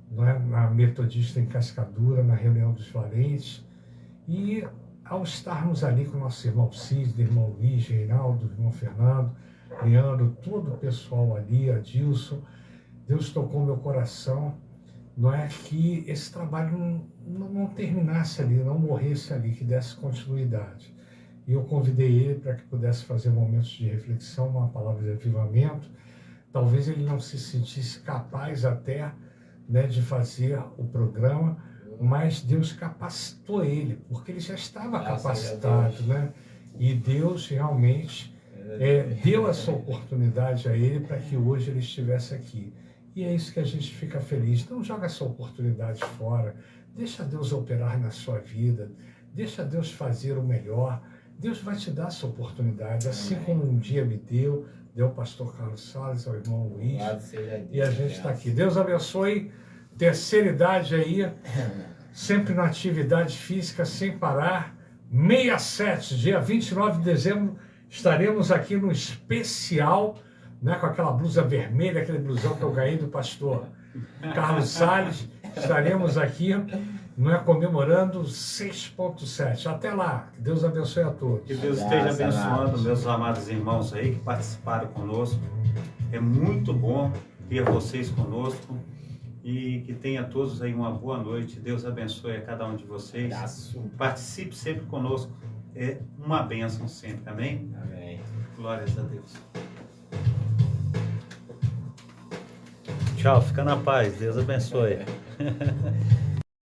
Speaker 2: não é, na Metodista em Cascadura, na reunião dos valentes, e ao estarmos ali com o nosso irmão Cid, irmão Luiz, Reinaldo, irmão Fernando, Leandro, todo o pessoal ali, Adilson, Deus tocou meu coração, não é, que esse trabalho não terminasse ali, não morresse ali, que desse continuidade. E eu convidei ele para que pudesse fazer momentos de reflexão, uma palavra de avivamento. Talvez ele não se sentisse capaz até, né, de fazer o programa, mas Deus capacitou ele, porque ele já estava capacitado, né? E Deus realmente deu essa oportunidade a ele para que hoje ele estivesse aqui. E é isso que a gente fica feliz. Não joga essa oportunidade fora. Deixa Deus operar na sua vida. Deixa Deus fazer o melhor. Deus vai te dar essa oportunidade. Assim como um dia me deu ao pastor Carlos Salles, ao irmão Luiz. E a gente está aqui. Deus abençoe. terceira idade aí, sempre na atividade física, sem parar. 67, dia 29 de dezembro, estaremos aqui no especial, né, com aquela blusa vermelha, aquele blusão que eu ganhei do pastor Carlos Salles. Estaremos aqui, não é, comemorando 6.7. Até lá, que Deus abençoe a todos.
Speaker 4: Que Deus esteja abençoando meus amados irmãos aí que participaram conosco. É muito bom ter vocês conosco e que tenha todos aí uma boa noite. Deus abençoe a cada um de vocês. Participe sempre conosco. É uma bênção sempre. Amém?
Speaker 3: Amém.
Speaker 4: Glórias a Deus. Tchau, fica na paz. Deus abençoe.